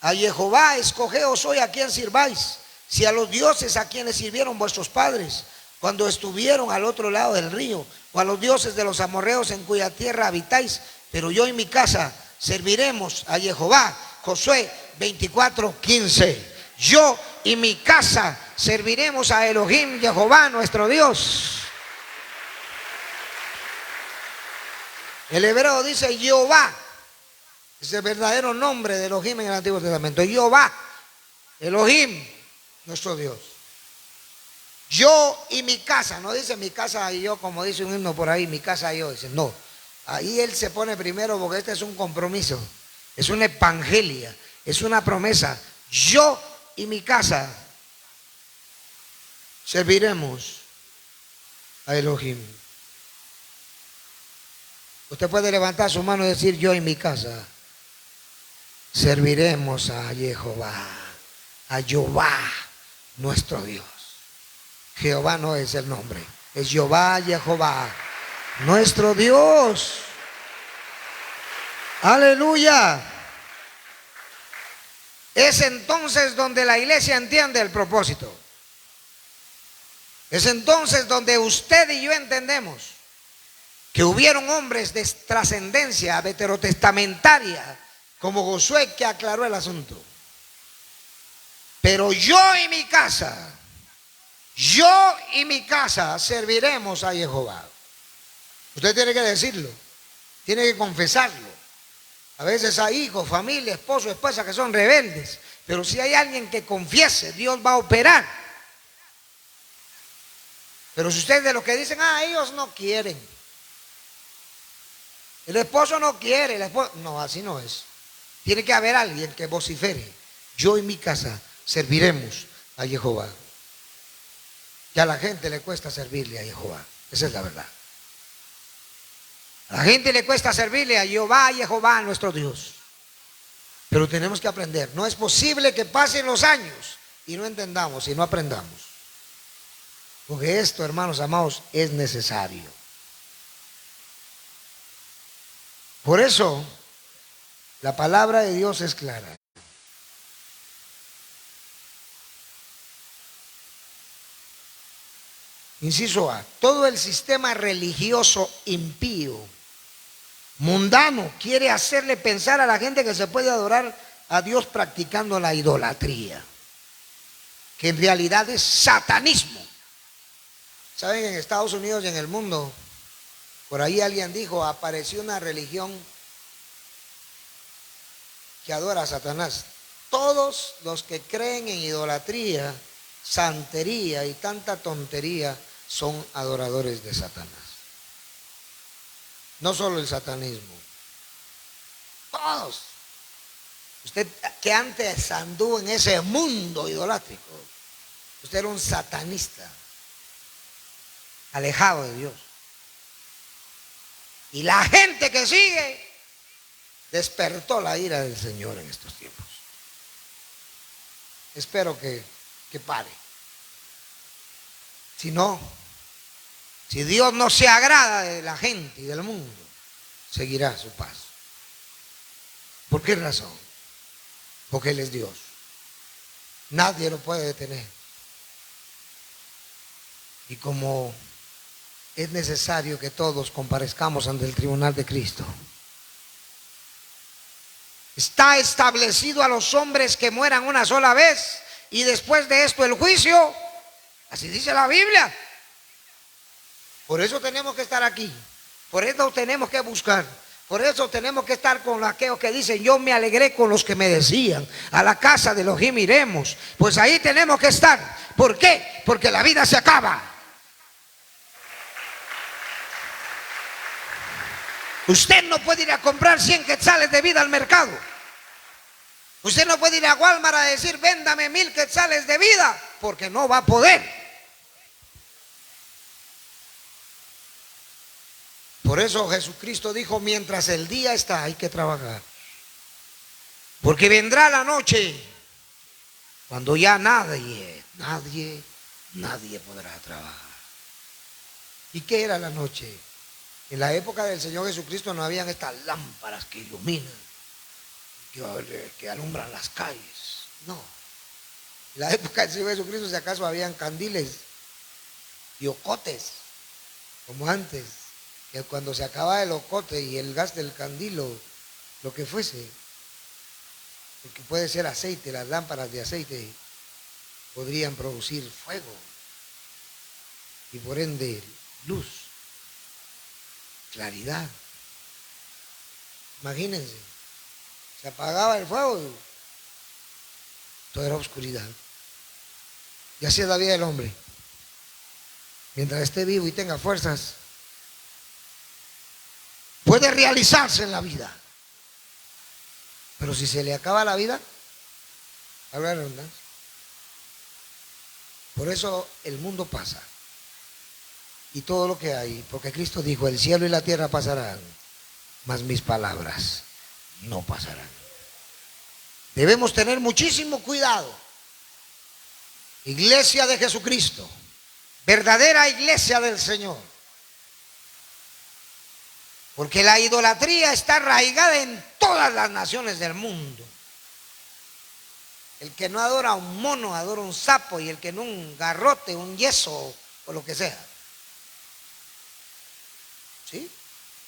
A: a Jehová, escogeos hoy a quién sirváis, si a los dioses a quienes sirvieron vuestros padres cuando estuvieron al otro lado del río, o a los dioses de los amorreos en cuya tierra habitáis, pero yo y mi casa serviremos a Jehová. Josué 24, 15. Yo y mi casa serviremos a Elohim, Jehová nuestro Dios. El hebreo dice Jehová, es el verdadero nombre de Elohim en el Antiguo Testamento. Jehová, Elohim, nuestro Dios. Yo y mi casa, no dice mi casa y yo, como dice un himno por ahí, mi casa y yo. Dice, no, ahí él se pone primero, porque este es un compromiso, es una evangelia, es una promesa. Yo y mi casa serviremos a Elohim. Usted puede levantar su mano y decir: yo y mi casa serviremos a Jehová, nuestro Dios. Jehová no es el nombre, es Jehová, nuestro Dios. Aleluya. Es entonces donde la iglesia entiende el propósito. Es entonces donde usted y yo entendemos que hubieron hombres de trascendencia veterotestamentaria como Josué, que aclaró el asunto. Pero yo y mi casa serviremos a Jehová. Usted tiene que decirlo, tiene que confesarlo. A veces hay hijos, familia, esposo, esposa que son rebeldes, pero si hay alguien que confiese, Dios va a operar. Pero si ustedes de los que dicen: ellos no quieren, el esposo no quiere, no, así no es. Tiene que haber alguien que vocifere: yo y mi casa serviremos a Jehová. Ya a la gente le cuesta servirle a Jehová, esa es la verdad. A la gente le cuesta servirle a Jehová nuestro Dios. Pero tenemos que aprender. No es posible que pasen los años y no entendamos y no aprendamos. Porque esto, hermanos amados, es necesario. Por eso, la palabra de Dios es clara. Inciso A, todo el sistema religioso impío, mundano, quiere hacerle pensar a la gente que se puede adorar a Dios practicando la idolatría, que en realidad es satanismo. ¿Saben? En Estados Unidos y en el mundo, por ahí alguien dijo, apareció una religión que adora a Satanás. Todos los que creen en idolatría, santería y tanta tontería son adoradores de Satanás. No solo el satanismo, todos. Usted que antes anduvo en ese mundo idolátrico, usted era un satanista, alejado de Dios. Y la gente que sigue despertó la ira del Señor en estos tiempos. Espero que pare. Si no, si Dios no se agrada de la gente y del mundo, seguirá su paso. ¿Por qué razón? Porque Él es Dios. Nadie lo puede detener. Y como es necesario que todos comparezcamos ante el tribunal de Cristo, está establecido a los hombres que mueran una sola vez y después de esto el juicio. Así dice la Biblia. Por eso tenemos que estar aquí. Por eso tenemos que buscar. Por eso tenemos que estar con aquellos que dicen, yo me alegré con los que me decían, a la casa de Elohim iremos. Pues ahí tenemos que estar. ¿Por qué? Porque la vida se acaba. Usted no puede ir a comprar 100 quetzales de vida al mercado. Usted no puede ir a Walmart a decir, véndame 1000 quetzales de vida, porque no va a poder. Por eso Jesucristo dijo, mientras el día está, hay que trabajar. Porque vendrá la noche cuando ya nadie podrá trabajar. ¿Y qué era la noche? En la época del Señor Jesucristo no habían estas lámparas que iluminan, que alumbran las calles. No. En la época del Señor Jesucristo, si acaso, habían candiles y ocotes, como antes, que cuando se acababa el ocote y el gas del candilo, lo que fuese, porque puede ser aceite, las lámparas de aceite podrían producir fuego y por ende luz, claridad. Imagínense, se apagaba el fuego y todo era oscuridad. Y así es la vida del hombre. Mientras esté vivo y tenga fuerzas, puede realizarse en la vida. Pero si se le acaba la vida, habrá redundancia. Por eso el mundo pasa. Y todo lo que hay, porque Cristo dijo, el cielo y la tierra pasarán, mas mis palabras no pasarán. Debemos tener muchísimo cuidado. Iglesia de Jesucristo, verdadera iglesia del Señor. Porque la idolatría está arraigada en todas las naciones del mundo. El que no adora a un mono, adora a un sapo, y el que no un garrote, un yeso o lo que sea. ¿Sí?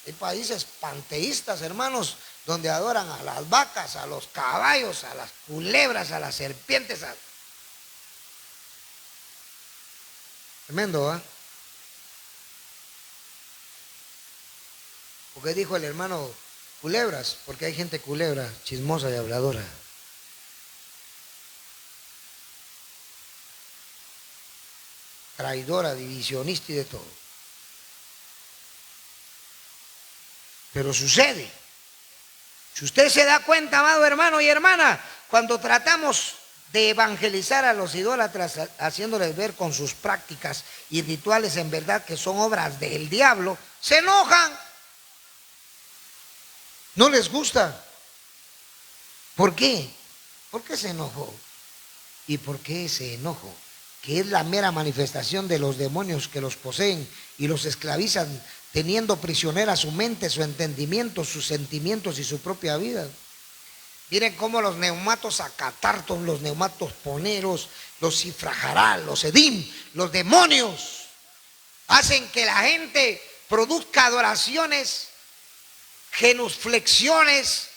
A: Hay países panteístas, hermanos, donde adoran a las vacas, a los caballos, a las culebras, a las serpientes. Tremendo, ¿eh? Porque dijo el hermano culebras, porque hay gente culebra, chismosa y habladora. Traidora, divisionista y de todo. Pero sucede. Si usted se da cuenta, amado hermano y hermana, cuando tratamos de evangelizar a los idólatras, haciéndoles ver con sus prácticas y rituales en verdad que son obras del diablo, se enojan. No les gusta. ¿Por qué? ¿Por qué se enojó? ¿Y por qué ese enojo? Que es la mera manifestación de los demonios que los poseen y los esclavizan, teniendo prisionera su mente, su entendimiento, sus sentimientos y su propia vida. Miren cómo los neumatos acatartos, los neumatos poneros, los cifrajará, los edim, los demonios, hacen que la gente produzca adoraciones, genuflexiones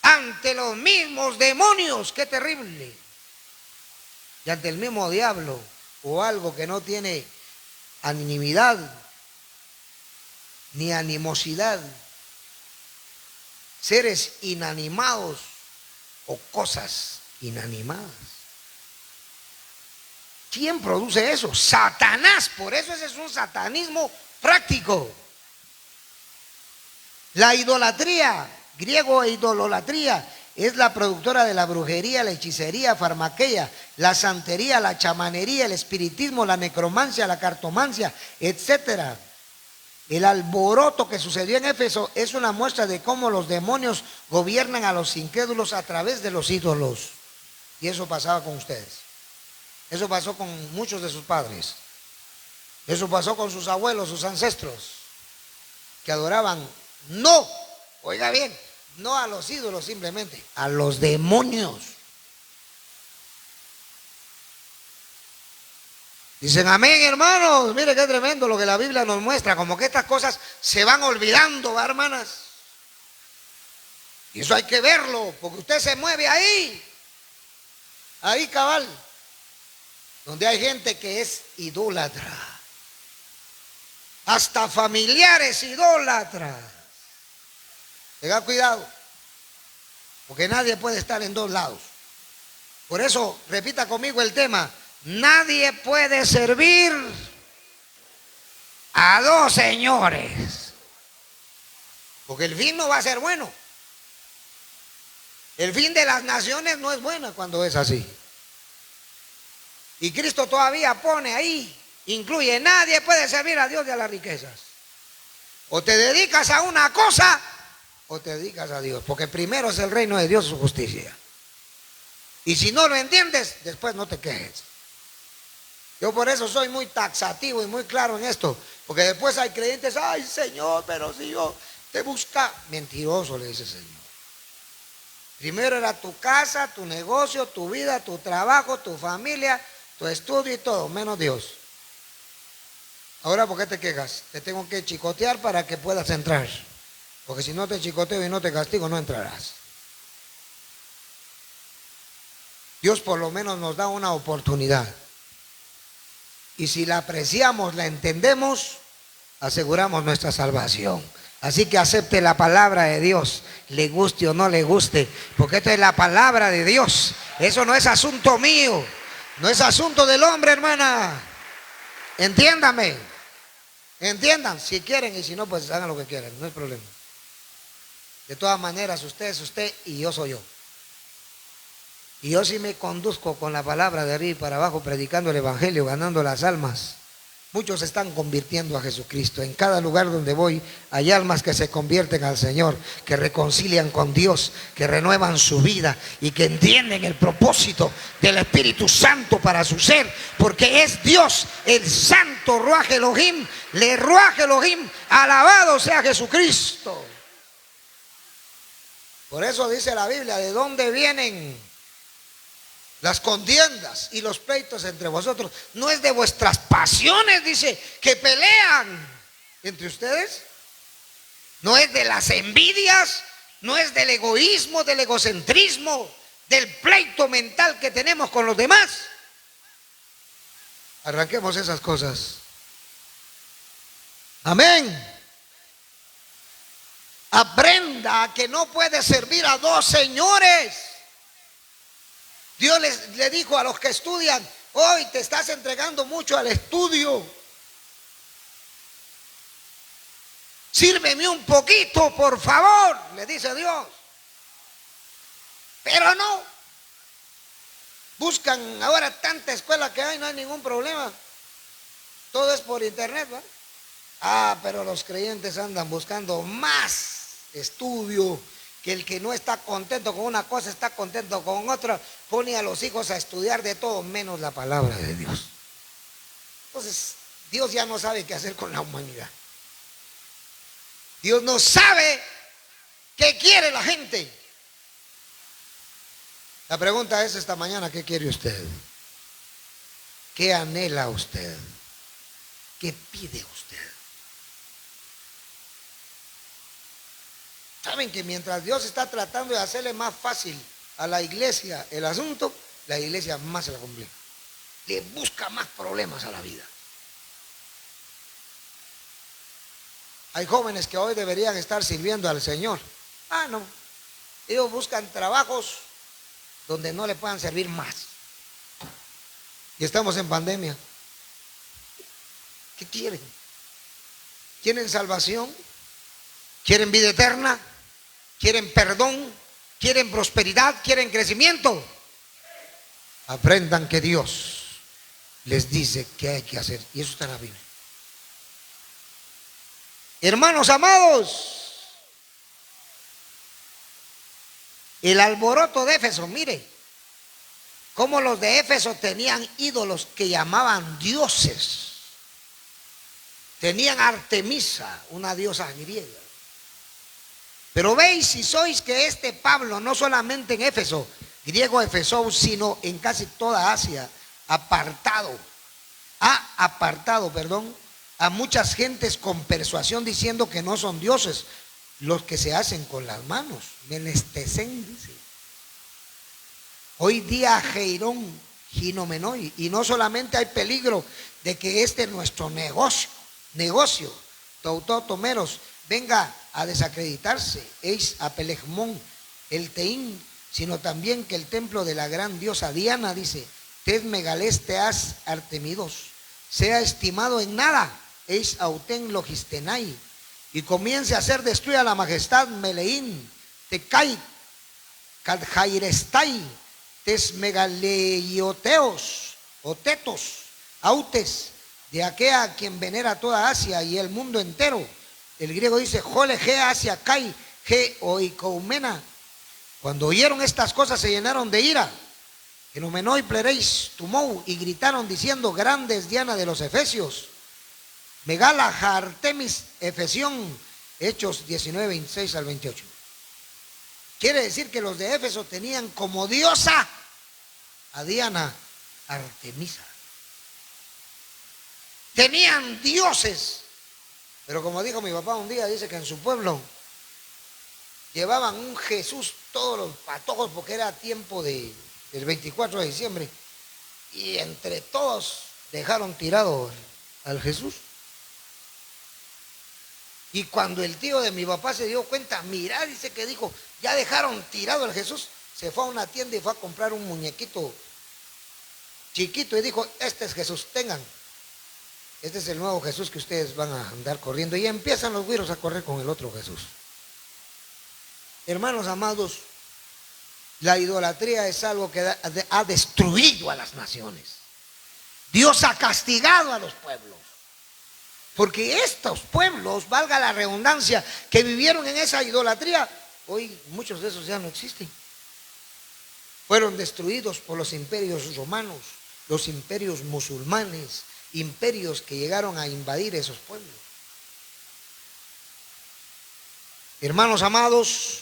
A: ante los mismos demonios. ¡Qué terrible! Y ante el mismo diablo o algo que no tiene animidad ni animosidad, seres inanimados o cosas inanimadas. ¿Quién produce eso? Satanás. Por eso ese es un satanismo práctico. La idolatría, griego idololatría, es la productora de la brujería, la hechicería, farmaquea, la santería, la chamanería, el espiritismo, la necromancia, la cartomancia, etcétera. El alboroto que sucedió en Éfeso es una muestra de cómo los demonios gobiernan a los incrédulos a través de los ídolos. Y eso pasaba con ustedes. Eso pasó con muchos de sus padres. Eso pasó con sus abuelos, sus ancestros, que adoraban, no, oiga bien, no a los ídolos simplemente, a los demonios. Dicen amén, hermanos. Mire qué tremendo lo que la Biblia nos muestra, como que estas cosas se van olvidando, ¿va, hermanas? Y eso hay que verlo, porque usted se mueve ahí cabal, donde hay gente que es idólatra, hasta familiares idólatras. Tenga cuidado, porque nadie puede estar en dos lados. Por eso, repita conmigo el tema: nadie puede servir a dos señores, porque el fin no va a ser bueno. El fin de las naciones no es bueno cuando es así. Y Cristo todavía pone ahí, incluye: nadie puede servir a Dios y a las riquezas. O te dedicas a una cosa o te dedicas a Dios, porque primero es el reino de Dios y su justicia. Y si no lo entiendes, después no te quejes. Yo por eso soy muy taxativo y muy claro en esto, porque después hay creyentes: ay, Señor, pero si yo te busca. Mentiroso, le dice el Señor. Primero era tu casa, tu negocio, tu vida, tu trabajo, tu familia, tu estudio y todo, menos Dios. Ahora, ¿por qué te quejas? Te tengo que chicotear para que puedas entrar, porque si no te chicoteo y no te castigo, no entrarás. Dios por lo menos nos da una oportunidad, y si la apreciamos, la entendemos, aseguramos nuestra salvación. Así que acepte la palabra de Dios, le guste o no le guste, porque esta es la palabra de Dios. Eso no es asunto mío, no es asunto del hombre, hermana. Entiéndame, entiendan, si quieren, y si no, pues hagan lo que quieran, no hay problema. De todas maneras, usted es usted y yo soy yo. Y yo sí me conduzco con la palabra de arriba y para abajo, predicando el evangelio, ganando las almas. Muchos se están convirtiendo a Jesucristo. En cada lugar donde voy hay almas que se convierten al Señor, que reconcilian con Dios, que renuevan su vida y que entienden el propósito del Espíritu Santo para su ser, porque es Dios, el Santo Ruaj Elohim, le Ruaj Elohim, alabado sea Jesucristo. Por eso dice la Biblia: ¿de dónde vienen las contiendas y los pleitos entre vosotros? No es de vuestras pasiones, dice, que pelean entre ustedes. No es de las envidias, no es del egoísmo, del egocentrismo, del pleito mental que tenemos con los demás. Arranquemos esas cosas. Amén. Aprenda a que no puede servir a dos señores. Dios le dijo a los que estudian: hoy te estás entregando mucho al estudio, sírveme un poquito, por favor, le dice Dios. Pero no, buscan ahora tanta escuela que hay, no hay ningún problema, todo es por internet, ¿va? Ah, pero los creyentes andan buscando más estudio, que el que no está contento con una cosa está contento con otra, pone a los hijos a estudiar de todo menos la palabra de Dios. Entonces, Dios ya no sabe qué hacer con la humanidad. Dios no sabe qué quiere la gente. La pregunta es esta mañana: ¿qué quiere usted? ¿Qué anhela usted? ¿Qué pide usted? Saben que mientras Dios está tratando de hacerle más fácil a la iglesia el asunto, la iglesia más se la complica. Le busca más problemas a la vida. Hay jóvenes que hoy deberían estar sirviendo al Señor. No. Ellos buscan trabajos donde no le puedan servir más. Y estamos en pandemia. ¿Qué quieren? ¿Quieren salvación? ¿Quieren vida eterna? ¿Quieren perdón? ¿Quieren prosperidad? ¿Quieren crecimiento? Aprendan que Dios les dice qué hay que hacer. Y eso está en la Biblia. Hermanos amados, el alboroto de Éfeso, mire, cómo los de Éfeso tenían ídolos que llamaban dioses. Tenían Artemisa, una diosa griega. Pero veis si sois que este Pablo, no solamente en Éfeso, griego Efesou, sino en casi toda Asia, ha apartado a muchas gentes con persuasión, diciendo que no son dioses los que se hacen con las manos. Menestesen, dice. Hoy día Geirón, Ginomenoi, y no solamente hay peligro de que nuestro negocio, Tautotomeros, venga a desacreditarse, eis a Pelegmón, el Teín, sino también que el templo de la gran diosa Diana, dice, tes megales teas Artemidos, sea estimado en nada, eis auten logistenai, y comience a ser destruida la majestad Meleín, Tecai, Cadjairestai, tes megaleioteos, o tetos, autes, de aquella a quien venera toda Asia y el mundo entero. El griego dice, jole ge Asia kai ge oikoumena. Cuando oyeron estas cosas se llenaron de ira. Genomenoi plereis tumou, y gritaron diciendo, grande es Diana de los Efesios. Megala Artemis Efesión. Hechos 19, 26 al 28. Quiere decir que los de Éfeso tenían como diosa a Diana Artemisa. Tenían dioses. Pero como dijo mi papá un día, dice que en su pueblo llevaban un Jesús todos los patojos, porque era tiempo del 24 de diciembre, y entre todos dejaron tirado al Jesús. Y cuando el tío de mi papá se dio cuenta, mira, dice que dijo, ya dejaron tirado al Jesús, se fue a una tienda y fue a comprar un muñequito chiquito y dijo, este es Jesús, tengan. Este es el nuevo Jesús que ustedes van a andar corriendo. Y empiezan los güiros a correr con el otro Jesús. Hermanos amados, la idolatría es algo que ha destruido a las naciones. Dios ha castigado a los pueblos. Porque estos pueblos, valga la redundancia, que vivieron en esa idolatría, hoy muchos de esos ya no existen. Fueron destruidos por los imperios romanos, los imperios musulmanes, imperios que llegaron a invadir esos pueblos. Hermanos amados,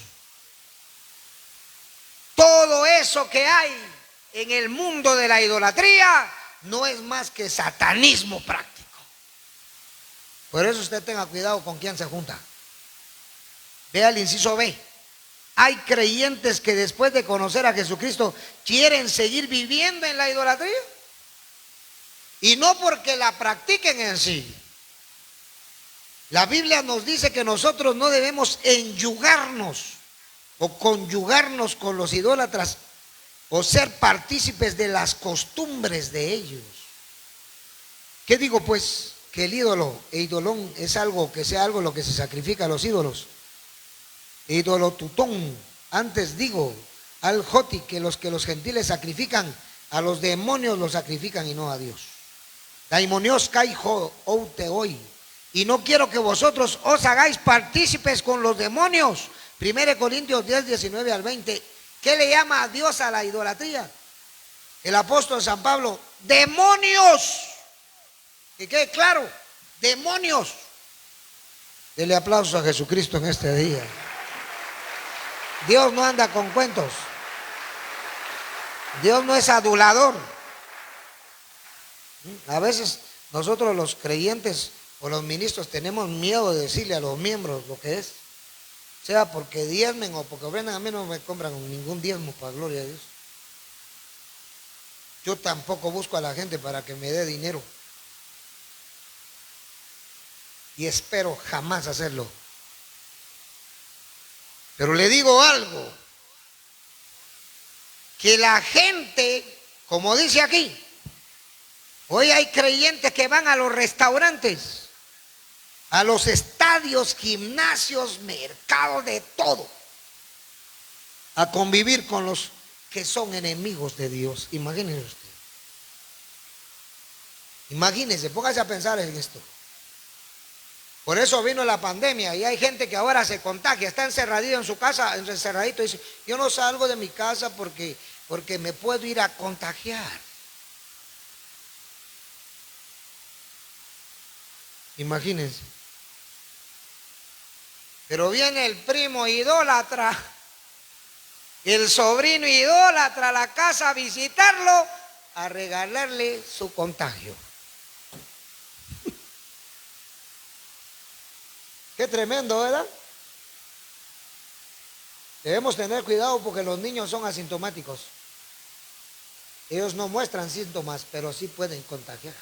A: todo eso que hay en el mundo de la idolatría no es más que satanismo práctico. Por eso usted tenga cuidado con quién se junta. Vea el inciso B. Hay creyentes que después de conocer a Jesucristo quieren seguir viviendo en la idolatría. Y no porque la practiquen en sí. La Biblia nos dice que nosotros no debemos enyugarnos o conyugarnos con los idólatras o ser partícipes de las costumbres de ellos. ¿Qué digo pues? Que el ídolo e idolón es algo que sea algo lo que se sacrifica a los ídolos. Idolotutón, antes digo, al joti, que los gentiles sacrifican a los demonios los sacrifican y no a Dios. Daimonios kaijo outeoi, Y no quiero que vosotros os hagáis partícipes con los demonios. 1 Corintios 10, 19 al 20. ¿Qué le llama a Dios a la idolatría? El apóstol San Pablo, demonios. Que quede claro, demonios. Dele aplauso a Jesucristo en este día. Dios no anda con cuentos. Dios no es adulador. A veces nosotros los creyentes o los ministros tenemos miedo de decirle a los miembros lo que es. Sea porque diezmen o porque ofrendan. A mí no me compran ningún diezmo, para gloria de Dios. Yo tampoco busco a la gente para que me dé dinero. Y espero jamás hacerlo. Pero le digo algo. Que la gente, como dice aquí, hoy hay creyentes que van a los restaurantes, a los estadios, gimnasios, mercados, de todo, a convivir con los que son enemigos de Dios. Imagínense usted. Imagínense, póngase a pensar en esto. Por eso vino la pandemia y hay gente que ahora se contagia, está encerradito en su casa, encerradito, y dice, yo no salgo de mi casa porque me puedo ir a contagiar. Imagínense. Pero viene el primo idólatra, el sobrino idólatra a la casa a visitarlo, a regalarle su contagio. Qué tremendo, ¿verdad? Debemos tener cuidado porque los niños son asintomáticos. Ellos no muestran síntomas, pero sí pueden contagiar.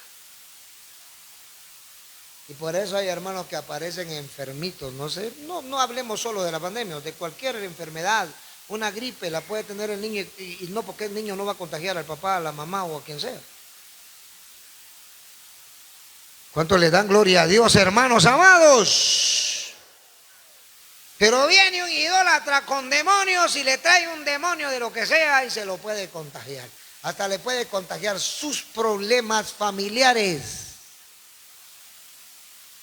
A: Y por eso hay hermanos que aparecen enfermitos. No sé, no hablemos solo de la pandemia, de cualquier enfermedad. Una gripe la puede tener el niño y no porque el niño no va a contagiar al papá, a la mamá o a quien sea. ¿Cuánto le dan gloria a Dios, hermanos amados? Pero viene un idólatra con demonios y le trae un demonio de lo que sea y se lo puede contagiar. Hasta le puede contagiar sus problemas familiares.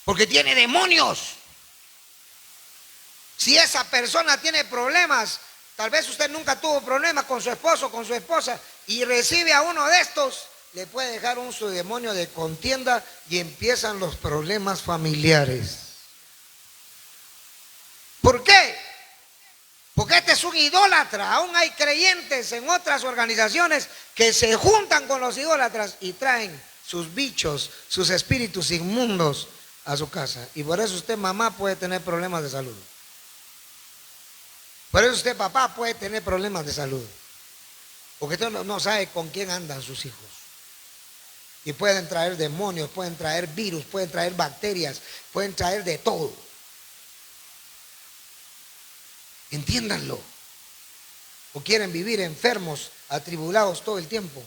A: Porque tiene demonios. Si esa persona tiene problemas, tal vez usted nunca tuvo problemas con su esposo o con su esposa y recibe a uno de estos, le puede dejar un su demonio de contienda y empiezan los problemas familiares. ¿Por qué? Porque este es un idólatra. Aún hay creyentes en otras organizaciones que se juntan con los idólatras y traen sus bichos, sus espíritus inmundos a su casa. Y por eso usted, mamá, puede tener problemas de salud. Por eso usted, papá, puede tener problemas de salud. Porque usted no sabe con quién andan sus hijos. Y pueden traer demonios, pueden traer virus, pueden traer bacterias, pueden traer de todo. Entiéndanlo. O quieren vivir enfermos, atribulados todo el tiempo.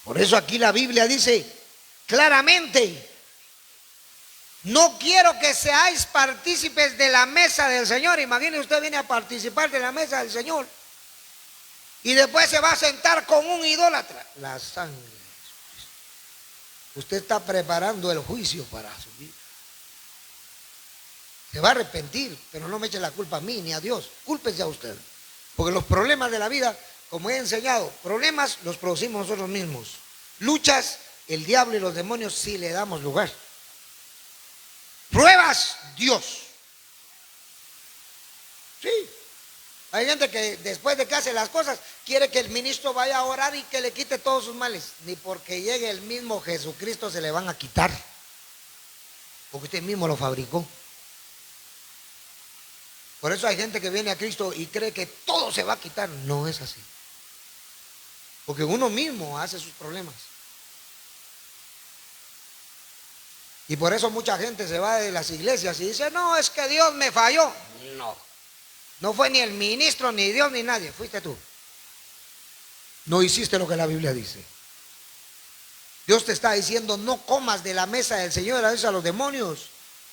A: Por eso aquí la Biblia dice claramente: no quiero que seáis partícipes de la mesa del Señor. Imagínese, usted viene a participar de la mesa del Señor y después se va a sentar con un idólatra. La sangre de Jesucristo. Usted está preparando el juicio para su vida. Se va a arrepentir, pero no me eche la culpa a mí ni a Dios. Cúlpese a usted. Porque los problemas de la vida, como he enseñado, problemas los producimos nosotros mismos. Luchas, el diablo y los demonios sí le damos lugar. Pruebas, Dios. Sí. Hay gente que después de que hace las cosas quiere que el ministro vaya a orar y que le quite todos sus males. Ni porque llegue el mismo Jesucristo se le van a quitar. Porque usted mismo lo fabricó. Por eso hay gente que viene a Cristo y cree que todo se va a quitar. No es así. Porque uno mismo hace sus problemas. Y por eso mucha gente se va de las iglesias y dice, no, es que Dios me falló. No. No fue ni el ministro, ni Dios, ni nadie. Fuiste tú. No hiciste lo que la Biblia dice. Dios te está diciendo, no comas de la mesa del Señor, a veces a los demonios.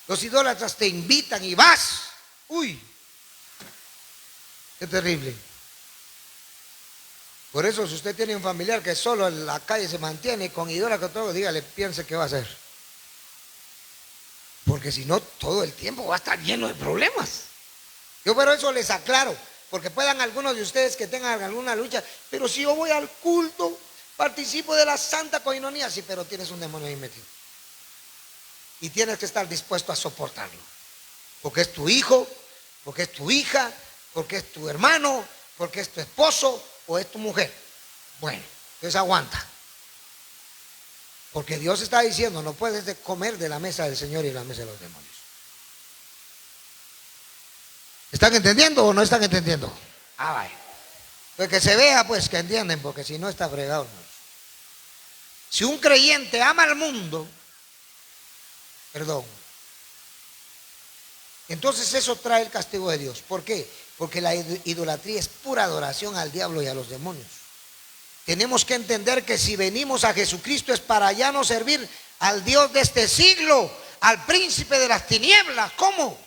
A: Los idólatras te invitan y vas. Uy. Qué terrible. Por eso, si usted tiene un familiar que solo en la calle se mantiene con idólatras, todo, dígale, piense qué va a hacer. porque si no, todo el tiempo va a estar lleno de problemas. Yo por eso les aclaro, porque puedan algunos de ustedes que tengan alguna lucha, pero si yo voy al culto, participo de la santa coinonía, sí, pero tienes un demonio ahí metido. Y tienes que estar dispuesto a soportarlo, porque es tu hijo, porque es tu hija, porque es tu hermano, porque es tu esposo o es tu mujer. Bueno, entonces aguanta. Porque Dios está diciendo, no puedes comer de la mesa del Señor y la mesa de los demonios. ¿Están entendiendo o no están entendiendo? Vaya. Pues que se vea, pues, que entienden, porque si no está fregado, hermanos. Si un creyente ama al mundo, perdón, entonces eso trae el castigo de Dios. ¿Por qué? Porque la idolatría es pura adoración al diablo y a los demonios. Tenemos que entender que si venimos a Jesucristo es para ya no servir al Dios de este siglo, al príncipe de las tinieblas. ¿Cómo?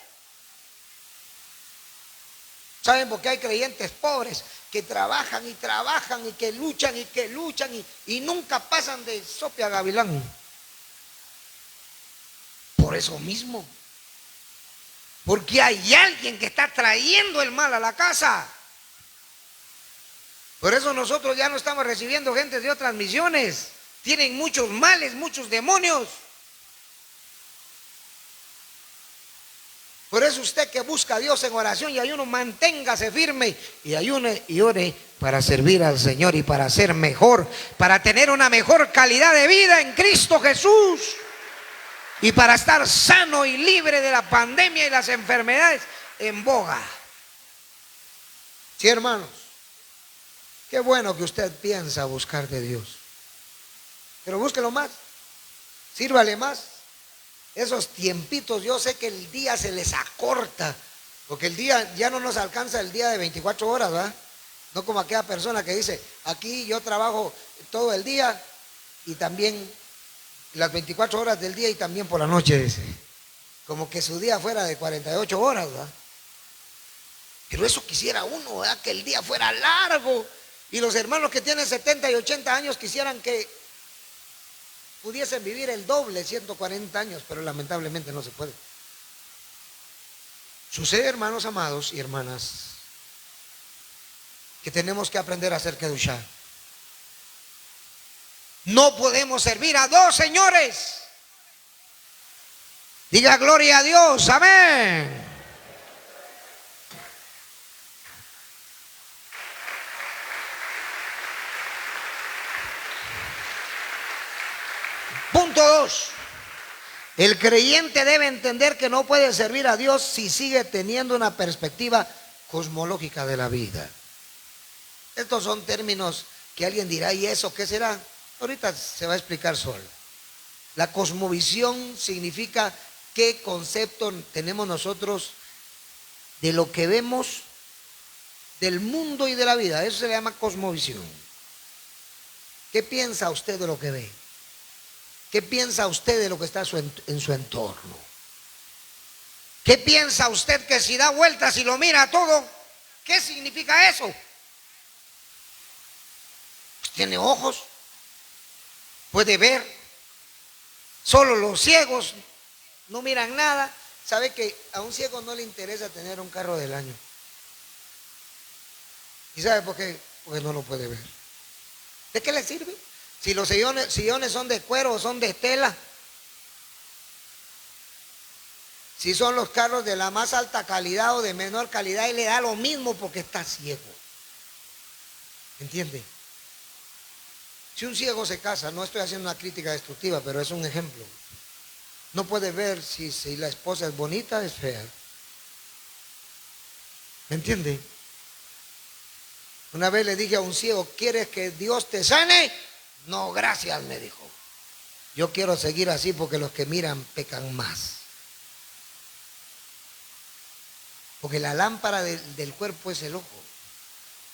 A: ¿Saben por qué hay creyentes pobres que trabajan y trabajan y que luchan y nunca pasan de sope a gavilán? Por eso mismo. Porque hay alguien que está trayendo el mal a la casa. Por eso nosotros ya no estamos recibiendo gente de otras misiones. Tienen muchos males, muchos demonios. Por eso usted que busca a Dios en oración y ayuno, manténgase firme y ayune y ore para servir al Señor y para ser mejor, para tener una mejor calidad de vida en Cristo Jesús y para estar sano y libre de la pandemia y las enfermedades en boga. Sí, hermanos. Qué bueno que usted piensa buscar de Dios, pero búsquelo más, sírvale más. Esos tiempitos, yo sé que el día se les acorta, porque el día ya no nos alcanza el día de 24 horas, ¿verdad? No como aquella persona que dice, aquí yo trabajo todo el día y también las 24 horas del día y también por la noche, dice. Como que su día fuera de 48 horas, ¿verdad? Pero eso quisiera uno, ¿verdad? Que el día fuera largo. Y los hermanos que tienen 70 y 80 años quisieran que pudiesen vivir el doble, 140 años, pero lamentablemente no se puede. Sucede, hermanos amados y hermanas, que tenemos que aprender a hacer kedushá. No podemos servir a dos señores. Diga gloria a Dios, amén. Punto 2. El creyente debe entender que no puede servir a Dios si sigue teniendo una perspectiva cosmológica de la vida. Estos son términos que alguien dirá, ¿y eso qué será? Ahorita se va a explicar solo. La cosmovisión significa qué concepto tenemos nosotros de lo que vemos del mundo y de la vida. Eso se le llama cosmovisión. ¿Qué piensa usted de lo que ve? ¿Qué piensa usted de lo que está en su entorno? ¿Qué piensa usted que si da vueltas y lo mira todo, qué significa eso? Pues tiene ojos, puede ver. Solo los ciegos no miran nada. ¿Sabe que a un ciego no le interesa tener un carro del año? ¿Y sabe por qué? Porque no lo puede ver. ¿De qué le sirve? Si los sillones son de cuero o son de tela. Si son los carros de la más alta calidad o de menor calidad, y le da lo mismo porque está ciego. ¿Entiende? Si un ciego se casa, no estoy haciendo una crítica destructiva, pero es un ejemplo. No puede ver si la esposa es bonita o es fea. ¿Me entiende? Una vez le dije a un ciego, ¿quieres que Dios te sane? No, gracias, me dijo. Yo quiero seguir así porque los que miran pecan más. Porque la lámpara del cuerpo es el ojo.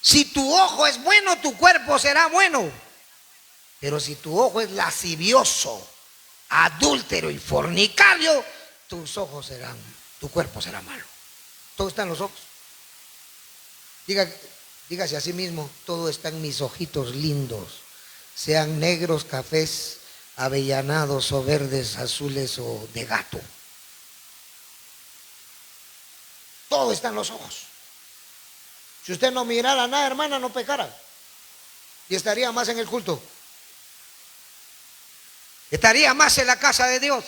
A: Si tu ojo es bueno, tu cuerpo será bueno. Pero si tu ojo es lascivioso, adúltero y fornicario, tu cuerpo será malo. Todo está en los ojos. Dígase a sí mismo, todo está en mis ojitos lindos. Sean negros, cafés, avellanados o verdes, azules o de gato. todo está en los ojos. Si usted no mirara nada, hermana, no pecara. Y estaría más en el culto. Estaría más en la casa de Dios.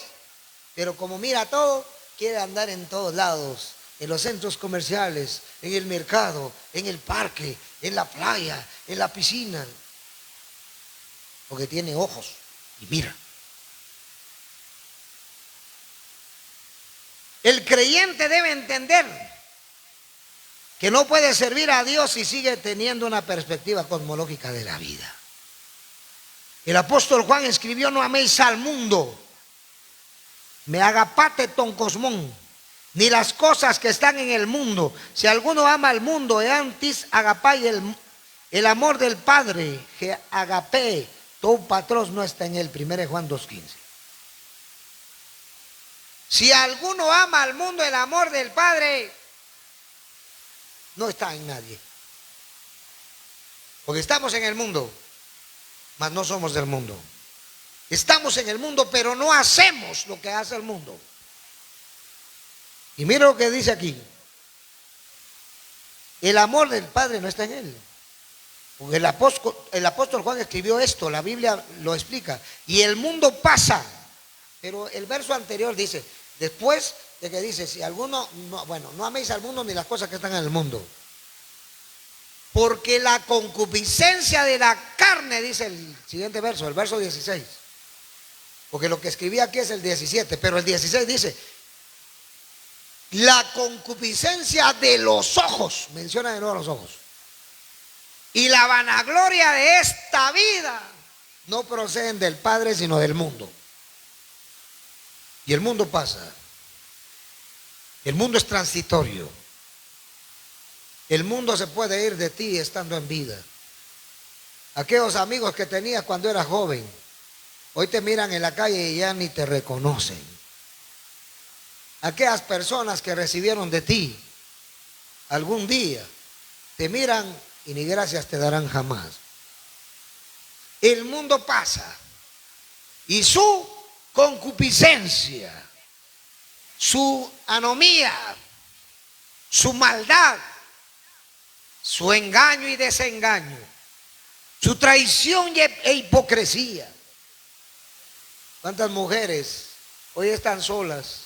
A: Pero como mira todo, quiere andar en todos lados. En los centros comerciales, en el mercado, en el parque, en la playa, en la piscina. Porque tiene ojos y mira. El creyente debe entender que no puede servir a Dios si sigue teniendo una perspectiva cosmológica de la vida. El apóstol Juan escribió: no améis al mundo, me agapate ton cosmón, ni las cosas que están en el mundo. Si alguno ama al mundo, antes agapay el amor del Padre, que agapé, todo patrón no está en él. 1 Juan 2:15. Si alguno ama al mundo, el amor del Padre no está en nadie. Porque estamos en el mundo, mas no somos del mundo. Estamos en el mundo, pero no hacemos lo que hace el mundo. Y mira lo que dice aquí: el amor del Padre no está en él. Porque el apóstol Juan escribió esto, la Biblia lo explica. Y el mundo pasa. Pero el verso anterior dice, después de que dice, si alguno, no améis al mundo ni las cosas que están en el mundo. Porque la concupiscencia de la carne, dice el siguiente verso, el verso 16. Porque lo que escribí aquí es el 17, pero el 16 dice, la concupiscencia de los ojos, menciona de nuevo los ojos, y la vanagloria de esta vida no proceden del Padre, sino del mundo. Y el mundo pasa. El mundo es transitorio. El mundo se puede ir de ti estando en vida. Aquellos amigos que tenías cuando eras joven, hoy te miran en la calle y ya ni te reconocen. Aquellas personas que recibieron de ti algún día, te miran y ni gracias te darán jamás. El mundo pasa y su concupiscencia, su anomía, su maldad, su engaño y desengaño, su traición e hipocresía. ¿Cuántas mujeres hoy están solas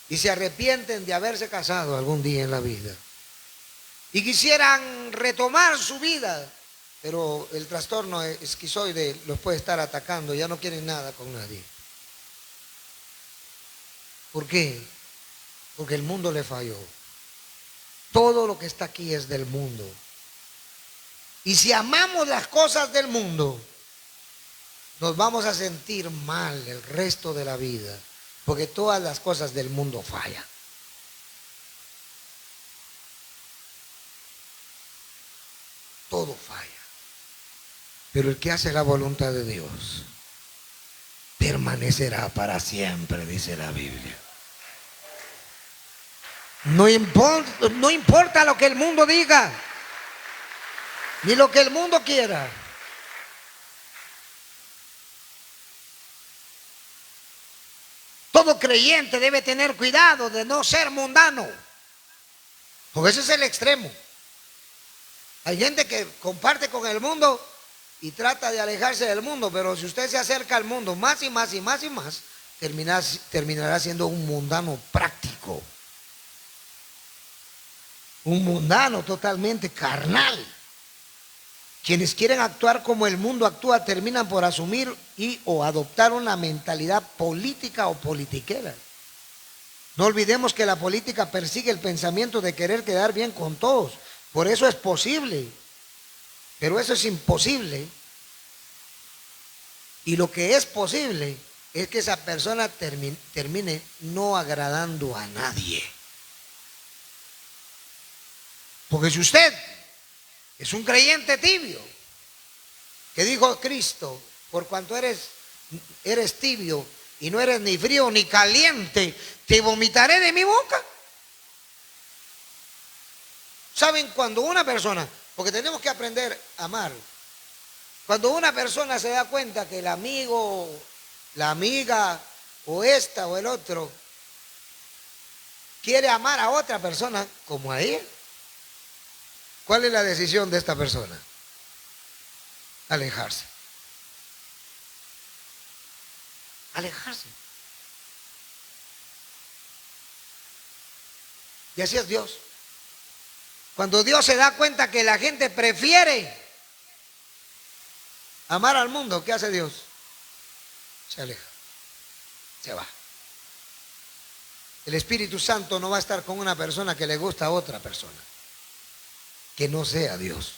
A: y se arrepienten de haberse casado algún día en la vida? Y quisieran retomar su vida, pero el trastorno esquizoide los puede estar atacando, ya no quieren nada con nadie. ¿Por qué? Porque el mundo le falló. Todo lo que está aquí es del mundo. Y si amamos las cosas del mundo, nos vamos a sentir mal el resto de la vida, porque todas las cosas del mundo fallan. Todo falla. Pero el que hace la voluntad de Dios permanecerá para siempre, dice la Biblia. No importa lo que el mundo diga, ni lo que el mundo quiera. Todo creyente debe tener cuidado de no ser mundano, porque ese es el extremo. Hay gente que comparte con el mundo y trata de alejarse del mundo, pero si usted se acerca al mundo más y más y más y más, terminará siendo un mundano práctico. Un mundano totalmente carnal. Quienes quieren actuar como el mundo actúa terminan por asumir o adoptar una mentalidad política o politiquera. No olvidemos que la política persigue el pensamiento de querer quedar bien con todos. Por eso es posible, pero eso es imposible. Y lo que es posible es que esa persona termine no agradando a nadie. Porque si usted es un creyente tibio, que dijo Cristo, por cuanto eres tibio y no eres ni frío ni caliente, te vomitaré de mi boca. ¿Saben? Cuando una persona, porque tenemos que aprender a amar, cuando una persona se da cuenta que el amigo, la amiga, o esta o el otro, quiere amar a otra persona como a él. ¿Cuál es la decisión de esta persona? Alejarse. Alejarse. Y así es Dios. Cuando Dios se da cuenta que la gente prefiere amar al mundo, ¿qué hace Dios? Se aleja, se va. El Espíritu Santo no va a estar con una persona que le gusta a otra persona, que no sea Dios.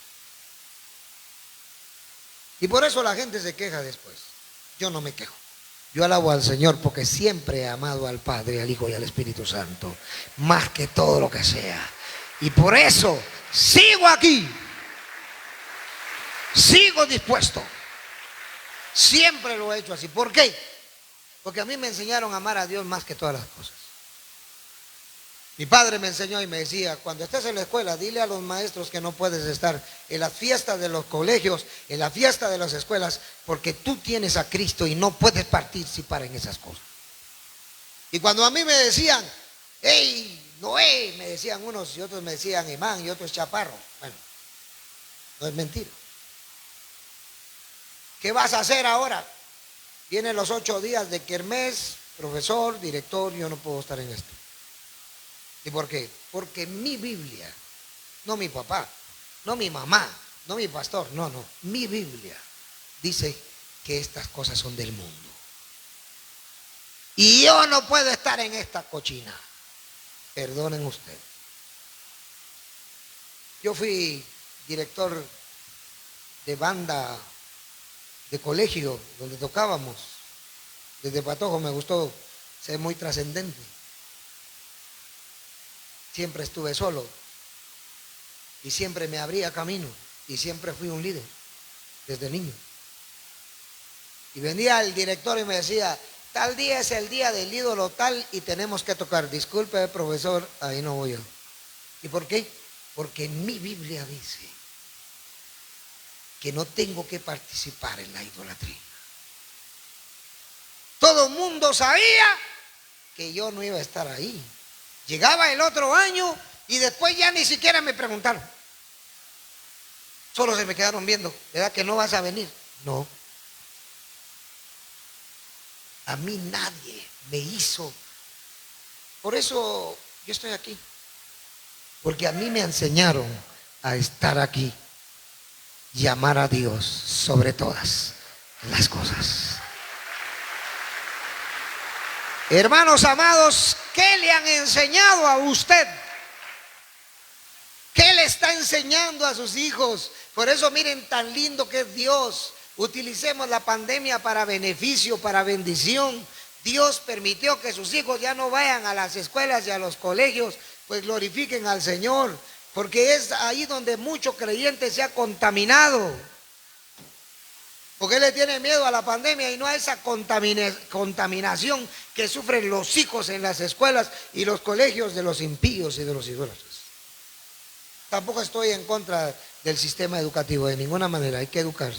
A: Y por eso la gente se queja después. Yo no me quejo. Yo alabo al Señor porque siempre he amado al Padre, al Hijo y al Espíritu Santo, más que todo lo que sea. Y por eso sigo aquí. Sigo dispuesto. Siempre lo he hecho así. ¿Por qué? Porque a mí me enseñaron a amar a Dios más que todas las cosas. Mi padre me enseñó y me decía, cuando estés en la escuela, dile a los maestros que no puedes estar en las fiestas de los colegios, en la fiesta de las escuelas, porque tú tienes a Cristo y no puedes participar en esas cosas. Y cuando a mí me decían, hey, Noé, me decían unos y otros me decían imán y otros chaparro. Bueno, no es mentira. ¿Qué vas a hacer ahora? Vienen los 8 días de kermés, profesor, director, yo no puedo estar en esto. ¿Y por qué? Porque mi Biblia, no mi papá, no mi mamá, no mi pastor, no, mi Biblia dice que estas cosas son del mundo. Y yo no puedo estar en esta cochina. Perdonen ustedes. Yo fui director de banda de colegio donde tocábamos. Desde Patojo me gustó ser muy trascendente. Siempre estuve solo y siempre me abría camino y siempre fui un líder desde niño. Y venía el director y me decía, tal día es el día del ídolo tal y tenemos que tocar. Disculpe, profesor, ahí no voy yo. ¿Y por qué? Porque en mi Biblia dice que no tengo que participar en la idolatría. Todo el mundo sabía que yo no iba a estar ahí. Llegaba el otro año y después ya ni siquiera me preguntaron. Solo se me quedaron viendo. ¿Verdad que no vas a venir? No. A mí nadie me hizo. Por eso yo estoy aquí. Porque a mí me enseñaron a estar aquí y amar a Dios sobre todas las cosas. Hermanos amados, ¿qué le han enseñado a usted? ¿Qué le está enseñando a sus hijos? Por eso miren tan lindo que es Dios. Utilicemos la pandemia para beneficio, para bendición. Dios permitió que sus hijos ya no vayan a las escuelas y a los colegios, pues glorifiquen al Señor, porque es ahí donde mucho creyente se ha contaminado. Porque le tiene miedo a la pandemia y no a esa contaminación que sufren los hijos en las escuelas y los colegios de los impíos y de los idólatras. Tampoco estoy en contra del sistema educativo, de ninguna manera, hay que educarse.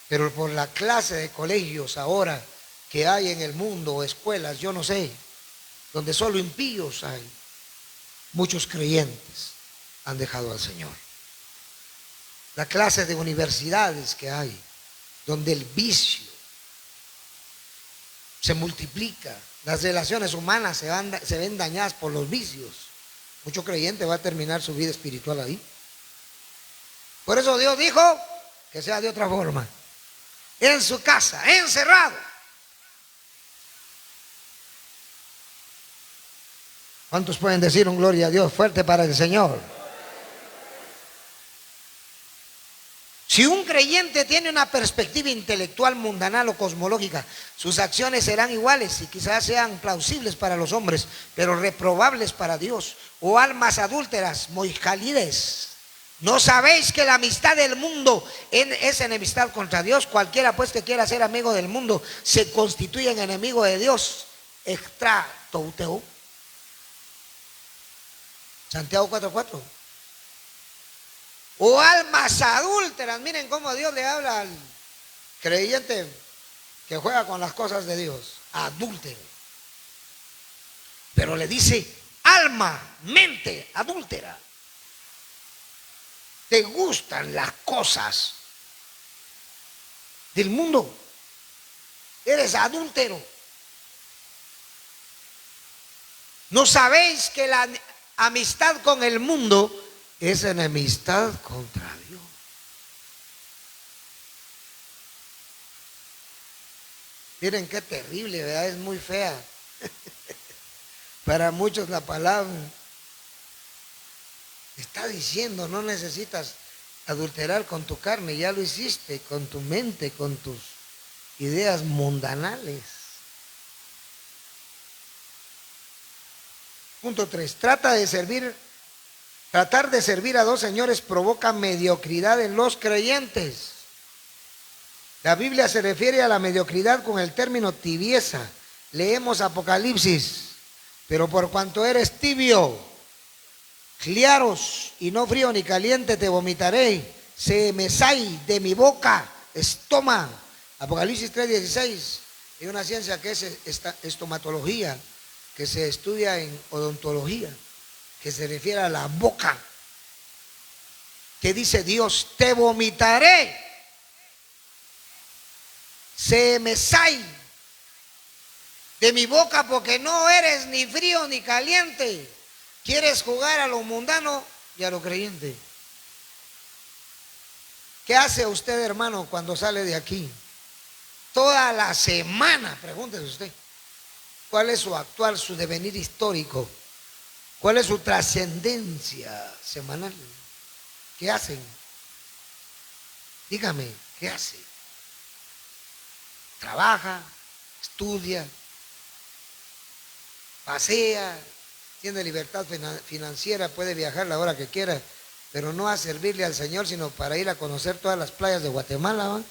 A: Pero por la clase de colegios ahora que hay en el mundo, o escuelas, yo no sé, donde solo impíos hay, muchos creyentes han dejado al Señor. La clase de universidades que hay, donde el vicio se multiplica, las relaciones humanas se ven dañadas por los vicios. Mucho creyente va a terminar su vida espiritual ahí. Por eso Dios dijo que sea de otra forma. En su casa, encerrado. ¿Cuántos pueden decir un gloria a Dios fuerte para el Señor? Si un creyente tiene una perspectiva intelectual, mundanal o cosmológica, sus acciones serán iguales y quizás sean plausibles para los hombres, pero reprobables para Dios. O almas adúlteras, moijalides. ¿No sabéis que la amistad del mundo es enemistad contra Dios? Cualquiera pues que quiera ser amigo del mundo se constituye en enemigo de Dios. Extra touteo. Santiago 4:4. O almas adúlteras. Miren cómo Dios le habla al creyente que juega con las cosas de Dios. Adúltero. pero le dice alma, mente adúltera. Te gustan las cosas del mundo. Eres adúltero. ¿No sabéis que la amistad con el mundo es enemistad contra Dios? Miren qué terrible, ¿verdad? Es muy fea. Para muchos la palabra está diciendo, no necesitas adulterar con tu carne, ya lo hiciste, con tu mente, con tus ideas mundanales. Punto 3. Tratar de servir a dos señores provoca mediocridad en los creyentes. La Biblia se refiere a la mediocridad con el término tibieza. Leemos Apocalipsis. Pero por cuanto eres tibio, cliaros y no frío ni caliente, te vomitaré. Se me sai de mi boca, estoma. Apocalipsis 3:16. Hay una ciencia que es estomatología, que se estudia en odontología, que se refiere a la boca. Que dice Dios, te vomitaré. Se me sai de mi boca porque no eres ni frío ni caliente. Quieres jugar a lo mundano y a lo creyente. ¿Qué hace usted, hermano, cuando sale de aquí? Toda la semana, pregúntese usted, ¿cuál es su actual, su devenir histórico? ¿Cuál es su trascendencia semanal? ¿Qué hacen? Dígame, ¿qué hace? Trabaja, estudia, pasea, tiene libertad financiera, puede viajar la hora que quiera, pero no a servirle al Señor, sino para ir a conocer todas las playas de Guatemala, ¿va?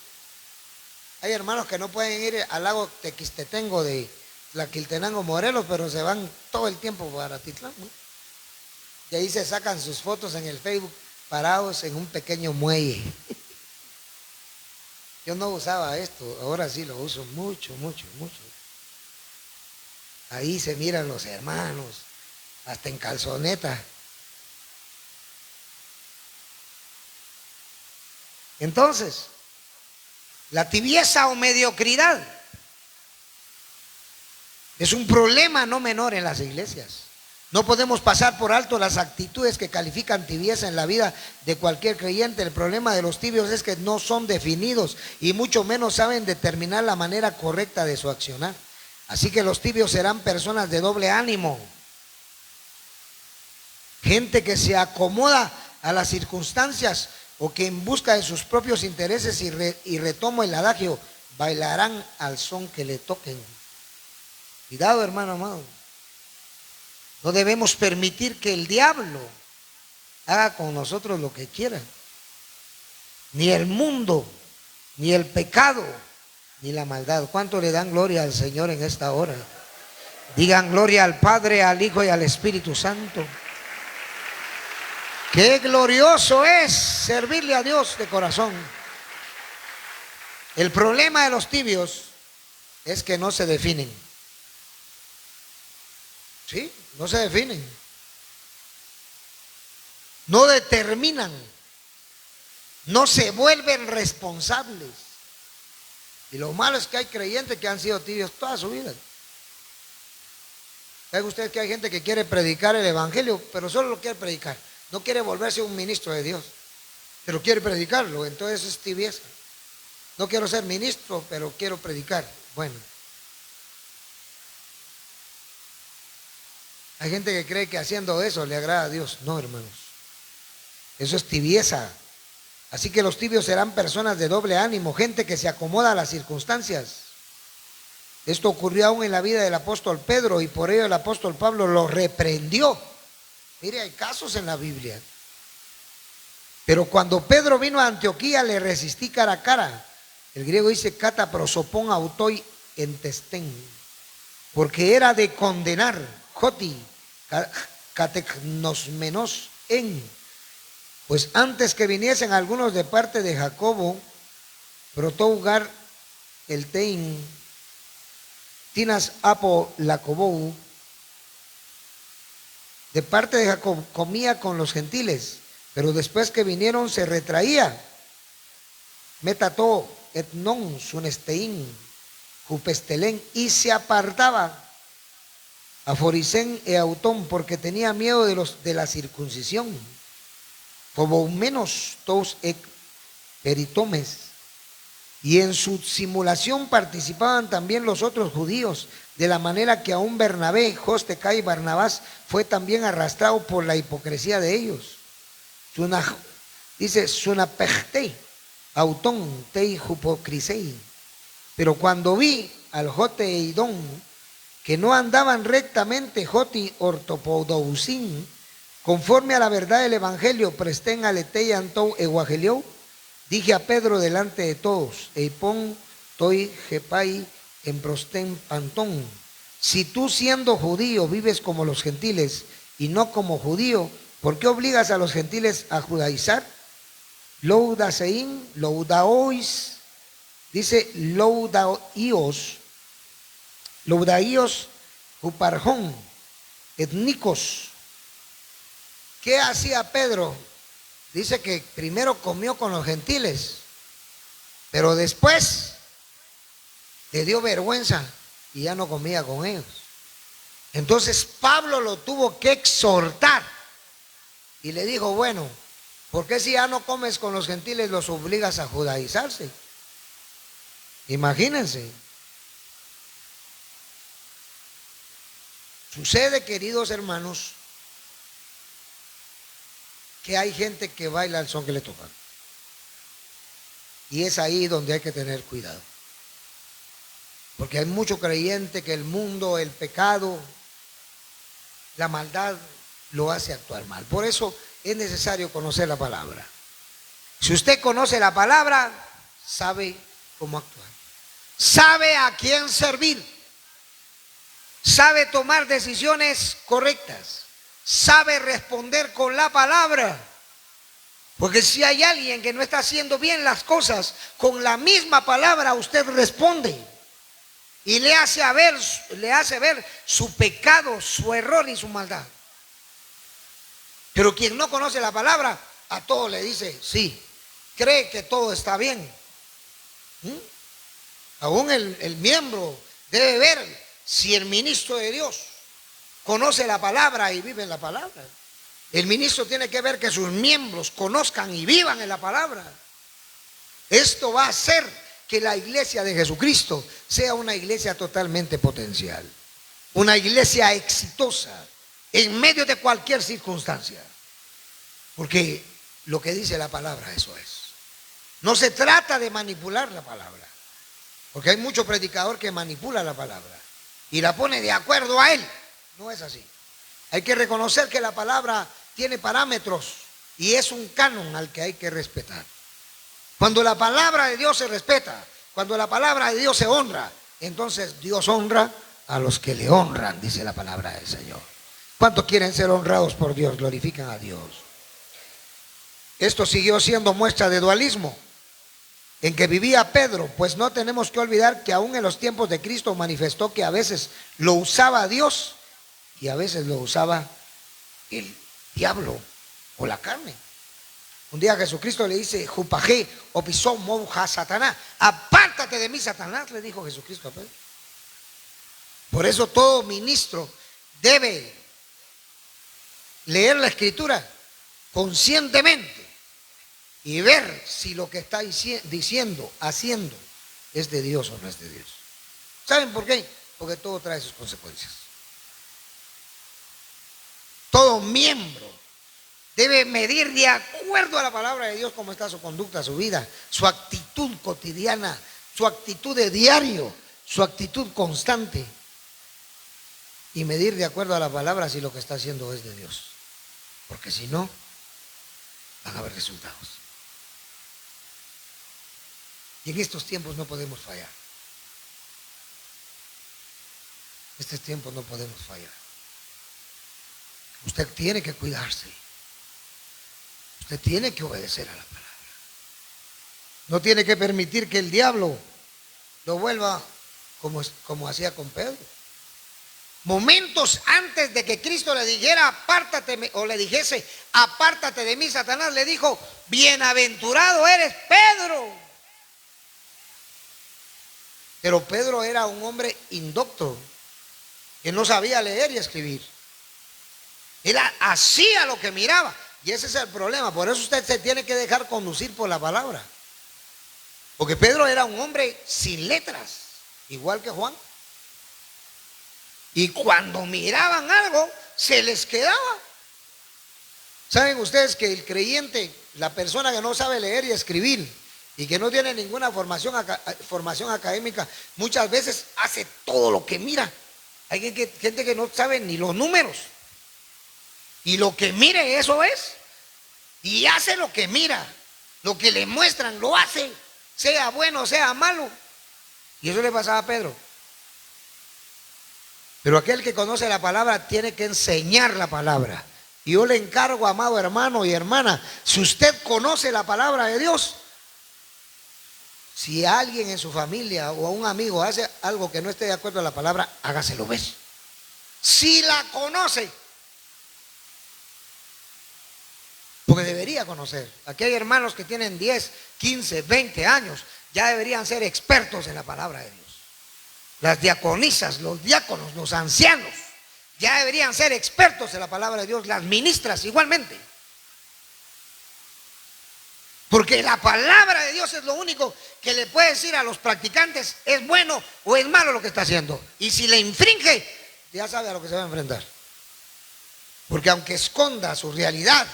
A: Hay hermanos que no pueden ir al lago Tequistetengo de Tlaquiltenango, Morelos, pero se van todo el tiempo para Titlán, ¿no? Y ahí se sacan sus fotos en el Facebook parados en un pequeño muelle. Yo no usaba esto, ahora sí lo uso mucho, mucho, mucho. Ahí se miran los hermanos, hasta en calzoneta. Entonces, la tibieza o mediocridad es un problema no menor en las iglesias. No podemos pasar por alto las actitudes que califican tibieza en la vida de cualquier creyente. El problema de los tibios es que no son definidos y mucho menos saben determinar la manera correcta de su accionar. Así que los tibios serán personas de doble ánimo. Gente que se acomoda a las circunstancias o que en busca de sus propios intereses y retomo el adagio, bailarán al son que le toquen. Cuidado, hermano amado. No debemos permitir que el diablo haga con nosotros lo que quiera. Ni el mundo, ni el pecado, ni la maldad. ¿Cuánto le dan gloria al Señor en esta hora? Digan gloria al Padre, al Hijo y al Espíritu Santo. Qué glorioso es servirle a Dios de corazón. El problema de los tibios es que no se definen. ¿Sí? No se definen. No determinan. No se vuelven responsables. Y lo malo es que hay creyentes que han sido tibios toda su vida. ¿Saben ustedes que hay gente que quiere predicar el evangelio, pero solo lo quiere predicar? No quiere volverse un ministro de Dios, pero quiere predicarlo, entonces es tibieza. No quiero ser ministro, pero quiero predicar. Bueno. Hay gente que cree que haciendo eso le agrada a Dios. No, hermanos. Eso es tibieza. Así que los tibios serán personas de doble ánimo, gente que se acomoda a las circunstancias. Esto ocurrió aún en la vida del apóstol Pedro y por ello el apóstol Pablo lo reprendió. Mire, hay casos en la Biblia. Pero cuando Pedro vino a Antioquía le resistí cara a cara. El griego dice kata prosopon autoi entestén, porque era de condenar, joti, cateknosmenos en. Pues antes que viniesen algunos de parte de Jacobo, protougar el tein, tinas apo lacobou, De parte de Jacob comía con los gentiles, pero después que vinieron se retraía. Metató, etnon, sunesteín, jupestelén, y se apartaba a Forisén e Autón, porque tenía miedo de la circuncisión. Como menos tos peritomes. Y en su simulación participaban también los otros judíos, de la manera que aún Bernabé, Jostecá y Barnabás fue también arrastrado por la hipocresía de ellos. Dice, Sunapejtei, Autón, tei hipocrisei. Pero cuando vi al Jote e Idón, que no andaban rectamente, Joti ortopodousin, conforme a la verdad del evangelio, presten aletei antou eguageliou, dije a Pedro delante de todos, eipon toi jepai en prostén pantón, si tú siendo judío vives como los gentiles y no como judío, ¿por qué obligas a los gentiles a judaizar? Loudasein, loudaois, dice loudaíos, uparjón, etnicos. ¿Qué hacía Pedro? Dice que primero comió con los gentiles, pero después le dio vergüenza y ya no comía con ellos. Entonces Pablo lo tuvo que exhortar y le dijo, bueno, ¿por qué si ya no comes con los gentiles los obligas a judaizarse? Imagínense. Sucede, queridos hermanos, que hay gente que baila al son que le toca. Y es ahí donde hay que tener cuidado. Porque hay mucho creyente que el mundo, el pecado, la maldad lo hace actuar mal. Por eso es necesario conocer la palabra. Si usted conoce la palabra, sabe cómo actuar. Sabe a quién servir. Sabe tomar decisiones correctas. Sabe responder con la palabra. Porque si hay alguien que no está haciendo bien las cosas, con la misma palabra usted responde. Y le hace ver su pecado, su error y su maldad. Pero quien no conoce la palabra, a todo le dice sí. Cree que todo está bien. Aún el miembro debe ver si el ministro de Dios conoce la palabra y vive en la palabra. El ministro tiene que ver que sus miembros conozcan y vivan en la palabra. Esto va a hacer que la iglesia de Jesucristo sea una iglesia totalmente potencial, una iglesia exitosa en medio de cualquier circunstancia, porque lo que dice la palabra, eso es. No se trata de manipular la palabra, porque hay mucho predicador que manipula la palabra y la pone de acuerdo a él. No es así. Hay que reconocer que la palabra tiene parámetros y es un canon al que hay que respetar. Cuando la palabra de Dios se respeta, cuando la palabra de Dios se honra, entonces Dios honra a los que le honran, dice la palabra del Señor. ¿Cuántos quieren ser honrados por Dios? Glorifican a Dios. Esto siguió siendo muestra de dualismo en que vivía Pedro, pues no tenemos que olvidar que aún en los tiempos de Cristo manifestó que a veces lo usaba Dios y a veces lo usaba el diablo o la carne. Un día Jesucristo le dice, Jupajé, opisó monja Satanás, apártate de mí, Satanás, le dijo Jesucristo a Pedro. Por eso todo ministro debe leer la Escritura conscientemente y ver si lo que está diciendo, haciendo, es de Dios o no es de Dios. ¿Saben por qué? Porque todo trae sus consecuencias. Todo miembro debe medir de acuerdo a la palabra de Dios cómo está su conducta, su vida, su actitud cotidiana, su actitud de diario, su actitud constante. Y medir de acuerdo a la palabra si lo que está haciendo es de Dios. Porque si no, van a haber resultados. Y en estos tiempos no podemos fallar. En estos tiempos no podemos fallar. Usted tiene que cuidarse. Usted tiene que obedecer a la palabra. No tiene que permitir que el diablo lo vuelva como hacía con Pedro. Momentos antes de que Cristo le dijera, apártate, o le dijese, apártate de mí, Satanás le dijo, bienaventurado eres, Pedro. Pero Pedro era un hombre indocto, que no sabía leer y escribir. Él hacía lo que miraba. Y ese es el problema. Por eso usted se tiene que dejar conducir por la palabra. Porque Pedro era un hombre sin letras, igual que Juan. Y cuando miraban algo, se les quedaba. ¿Saben ustedes que el creyente, la persona que no sabe leer y escribir y que no tiene ninguna formación académica, muchas veces hace todo lo que mira? Hay gente que no sabe ni los números. Y lo que mire, eso es. Y hace lo que mira. Lo que le muestran, lo hace. Sea bueno, sea malo. Y eso le pasaba a Pedro. Pero aquel que conoce la palabra tiene que enseñar la palabra. Y yo le encargo, amado hermano y hermana, si usted conoce la palabra de Dios, si alguien en su familia o un amigo hace algo que no esté de acuerdo a la palabra, hágaselo ver. Si la conoce. Porque debería conocer. Aquí hay hermanos que tienen 10, 15, 20 años. Ya deberían ser expertos en la palabra de Dios. Las diaconisas, los diáconos, los ancianos, ya deberían ser expertos en la palabra de Dios. Las ministras igualmente. Porque la palabra de Dios es lo único que le puede decir a los practicantes, es bueno o es malo lo que está haciendo. Y si le infringe, ya sabe a lo que se va a enfrentar. Porque aunque esconda su realidad,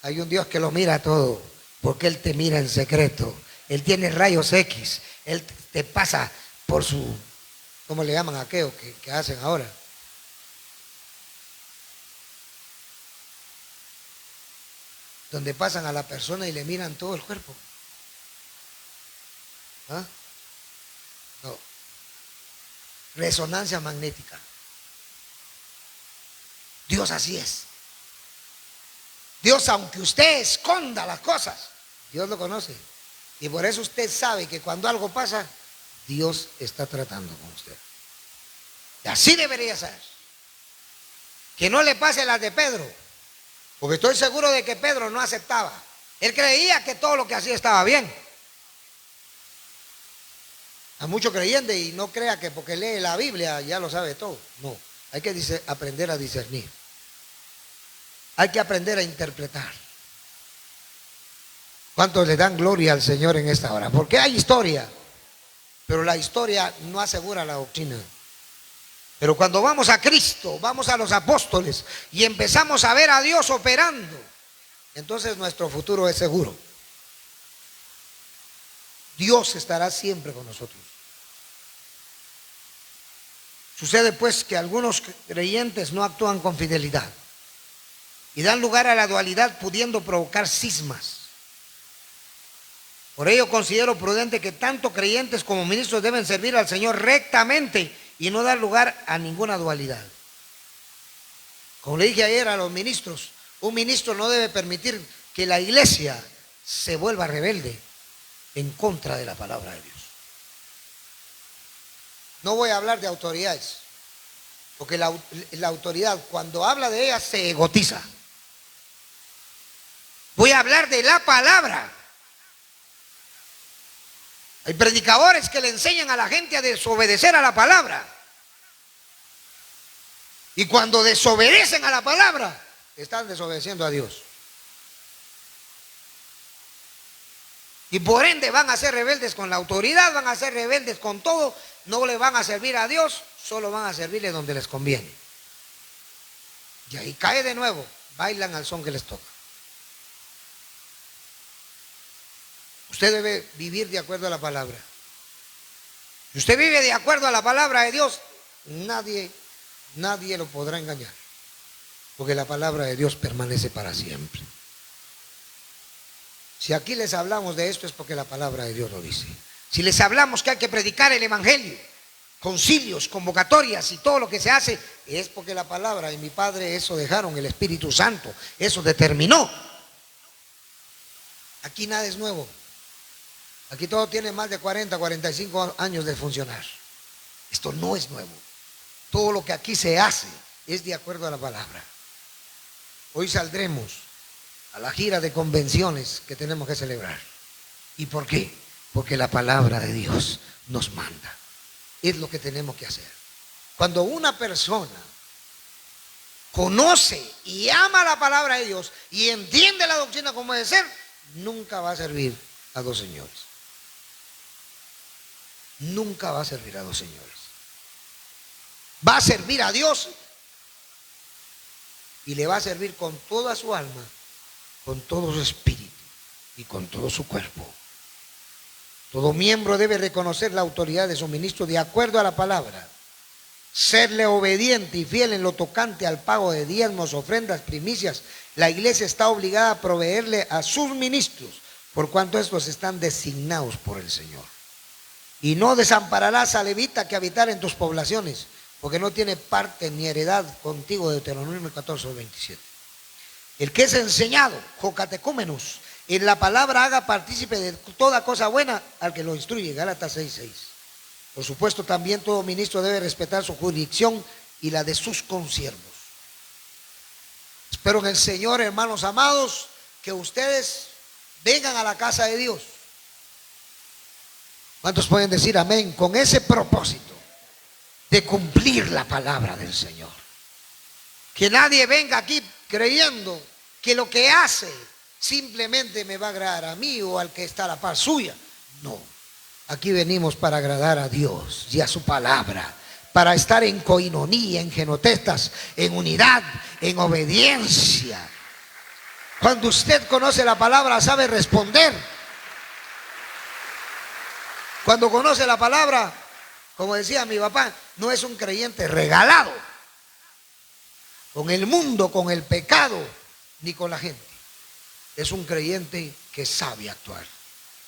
A: hay un Dios que lo mira todo, porque Él te mira en secreto. Él tiene rayos X. Él te pasa por su, ¿cómo le llaman a aquello que hacen ahora? Donde pasan a la persona y le miran todo el cuerpo. ¿Ah? No. Resonancia magnética. Dios así es. Dios, aunque usted esconda las cosas, Dios lo conoce. Y por eso usted sabe que cuando algo pasa, Dios está tratando con usted. Y así debería ser. Que no le pase las de Pedro. Porque estoy seguro de que Pedro no aceptaba. Él creía que todo lo que hacía estaba bien. Hay mucho creyente y no crea que porque lee la Biblia ya lo sabe todo. No, hay que aprender a discernir. Hay que aprender a interpretar. ¿Cuántos le dan gloria al Señor en esta hora? Porque hay historia, pero la historia no asegura la doctrina. Pero cuando vamos a Cristo, vamos a los apóstoles y empezamos a ver a Dios operando, entonces nuestro futuro es seguro. Dios estará siempre con nosotros. Sucede pues que algunos creyentes no actúan con fidelidad y dan lugar a la dualidad, pudiendo provocar cismas. Por ello considero prudente que tanto creyentes como ministros deben servir al Señor rectamente y no dar lugar a ninguna dualidad. Como le dije ayer a los ministros, un ministro no debe permitir que la iglesia se vuelva rebelde en contra de la palabra de Dios. No voy a hablar de autoridades, porque la autoridad, cuando habla de ella, se egotiza. Voy a hablar de la palabra. Hay predicadores que le enseñan a la gente a desobedecer a la palabra. Y cuando desobedecen a la palabra, están desobedeciendo a Dios. Y por ende van a ser rebeldes con la autoridad, van a ser rebeldes con todo, no le van a servir a Dios, solo van a servirle donde les conviene. Y ahí cae de nuevo, bailan al son que les toca. Usted debe vivir de acuerdo a la palabra. Si usted vive de acuerdo a la palabra de Dios, nadie lo podrá engañar. Porque la palabra de Dios permanece para siempre. Si aquí les hablamos de esto es porque la palabra de Dios lo dice. Si les hablamos que hay que predicar el evangelio, concilios, convocatorias y todo lo que se hace, es porque la palabra, y mi Padre eso dejaron, el Espíritu Santo, eso determinó. Aquí nada es nuevo. Aquí todo tiene más de 40, 45 años de funcionar. Esto no es nuevo. Todo lo que aquí se hace es de acuerdo a la palabra. Hoy saldremos a la gira de convenciones que tenemos que celebrar. ¿Y por qué? Porque la palabra de Dios nos manda. Es lo que tenemos que hacer. Cuando una persona conoce y ama la palabra de Dios y entiende la doctrina como debe ser, nunca va a servir a dos señores. Nunca va a servir a dos señores. Va a servir a Dios y le va a servir con toda su alma, con todo su espíritu y con todo su cuerpo. Todo miembro debe reconocer la autoridad de su ministro de acuerdo a la palabra, serle obediente y fiel en lo tocante al pago de diezmos, ofrendas, primicias. La iglesia está obligada a proveerle a sus ministros, por cuanto estos están designados por el Señor. Y no desampararás al levita que habitar en tus poblaciones, porque no tiene parte ni heredad contigo, de Deuteronomio 14, 27. El que es enseñado, jocatecúmenos, en la palabra haga partícipe de toda cosa buena al que lo instruye, Gálatas 6, 6. Por supuesto, también todo ministro debe respetar su jurisdicción y la de sus consiervos. Espero en el Señor, hermanos amados, que ustedes vengan a la casa de Dios. ¿Cuántos pueden decir amén? Con ese propósito de cumplir la palabra del Señor. Que nadie venga aquí creyendo que lo que hace simplemente me va a agradar a mí o al que está a la par suya. No, aquí venimos para agradar a Dios y a su palabra, para estar en coinonía, en genotestas, en unidad, en obediencia. Cuando usted conoce la palabra, sabe responder. Cuando conoce la palabra, como decía mi papá, no es un creyente regalado con el mundo, con el pecado, ni con la gente. Es un creyente que sabe actuar,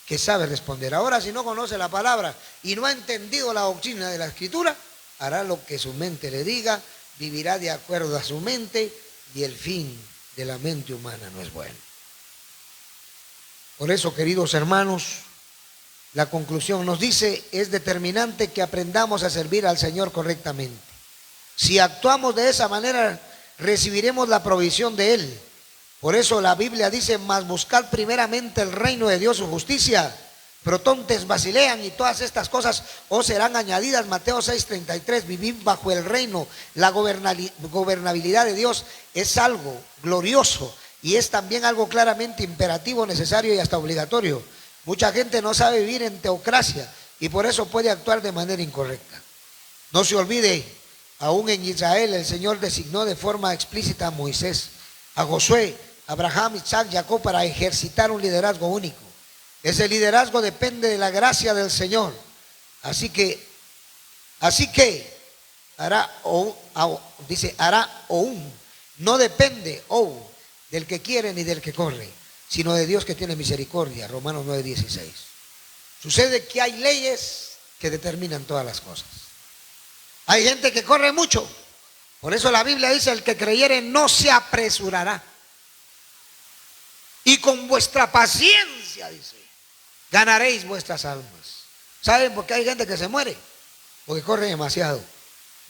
A: que sabe responder. Ahora, si no conoce la palabra y no ha entendido la doctrina de la Escritura, hará lo que su mente le diga, vivirá de acuerdo a su mente, y el fin de la mente humana no es bueno. Por eso, queridos hermanos, la conclusión nos dice: es determinante que aprendamos a servir al Señor correctamente. Si actuamos de esa manera, recibiremos la provisión de Él. Por eso la Biblia dice: mas buscad primeramente el reino de Dios, su justicia, protontes basilean, y todas estas cosas os serán añadidas. Mateo 6:33. Vivir bajo el reino, la gobernabilidad de Dios es algo glorioso y es también algo claramente imperativo, necesario y hasta obligatorio. Mucha gente no sabe vivir en teocracia y por eso puede actuar de manera incorrecta. No se olvide, aún en Israel el Señor designó de forma explícita a Moisés, a Josué, Abraham, Isaac, Jacob para ejercitar un liderazgo único. Ese liderazgo depende de la gracia del Señor. Así que hará aún. No depende del que quiere ni del que corre, sino de Dios que tiene misericordia. Romanos 9:16. Sucede que hay leyes que determinan todas las cosas. Hay gente que corre mucho. Por eso la Biblia dice: el que creyere no se apresurará. Y con vuestra paciencia, dice, ganaréis vuestras almas. ¿Saben por qué hay gente que se muere? Porque corre demasiado.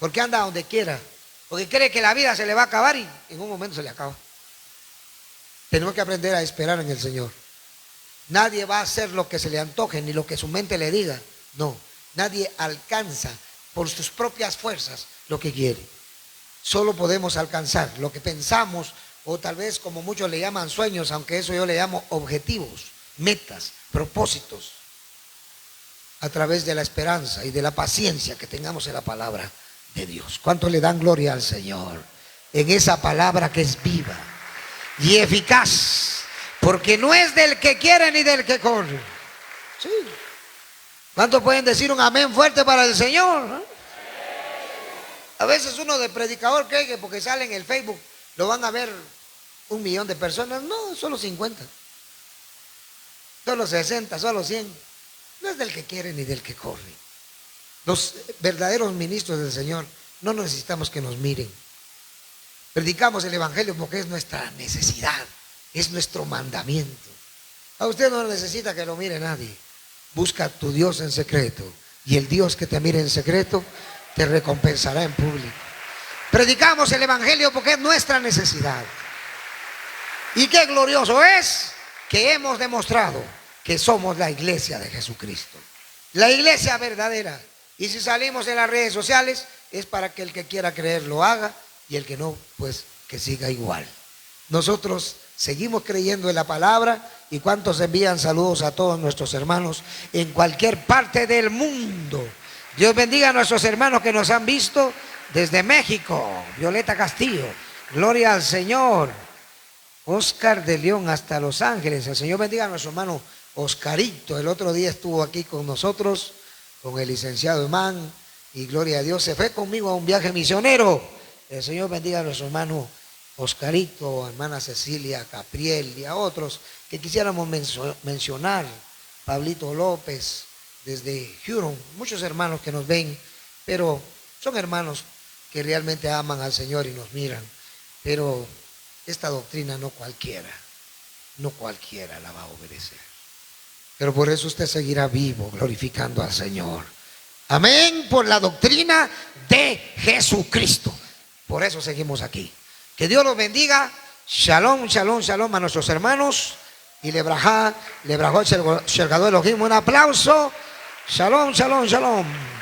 A: Porque anda donde quiera. Porque cree que la vida se le va a acabar y en un momento se le acaba. Tenemos que aprender a esperar en el Señor. Nadie va a hacer lo que se le antoje ni lo que su mente le diga. No, nadie alcanza por sus propias fuerzas lo que quiere. Solo podemos alcanzar lo que pensamos, o tal vez como muchos le llaman sueños, aunque eso yo le llamo objetivos, metas, propósitos, a través de la esperanza y de la paciencia que tengamos en la palabra de Dios. ¿Cuánto le dan gloria al Señor en esa palabra que es viva y eficaz? Porque no es del que quiere ni del que corre. Sí. ¿Cuántos pueden decir un amén fuerte para el Señor? A veces uno de predicador cree que porque sale en el Facebook lo van a ver 1 millón de personas. No, solo 50, solo 60, solo 100. No es del que quiere ni del que corre. Los verdaderos ministros del Señor no necesitamos que nos miren. Predicamos el Evangelio porque es nuestra necesidad, es nuestro mandamiento. A usted no necesita que lo mire nadie. Busca a tu Dios en secreto, y el Dios que te mire en secreto te recompensará en público. Predicamos el evangelio porque es nuestra necesidad. Y qué glorioso es que hemos demostrado que somos la iglesia de Jesucristo, la iglesia verdadera. Y si salimos en las redes sociales es para que el que quiera creer lo haga y el que no, pues que siga igual. Nosotros seguimos creyendo en la palabra. ¿Y cuántos envían saludos a todos nuestros hermanos en cualquier parte del mundo? Dios bendiga a nuestros hermanos que nos han visto desde México. Violeta Castillo, gloria al Señor. Oscar de León hasta Los Ángeles. El Señor bendiga a nuestro hermano Oscarito. El otro día estuvo aquí con nosotros, con el licenciado Imán, y gloria a Dios, se fue conmigo a un viaje misionero. El Señor bendiga a nuestro hermano Oscarito, a hermana Cecilia Capriel y a otros que quisiéramos mencionar. Pablito López desde Huron, muchos hermanos que nos ven, pero son hermanos que realmente aman al Señor y nos miran. Pero esta doctrina no cualquiera la va a obedecer. Pero por eso usted seguirá vivo, glorificando al Señor. Amén, por la doctrina de Jesucristo. Por eso seguimos aquí. Que Dios los bendiga. Shalom, shalom, shalom a nuestros hermanos. Y lebrajó el Shergador Elohim. Un aplauso. Shalom, shalom, shalom.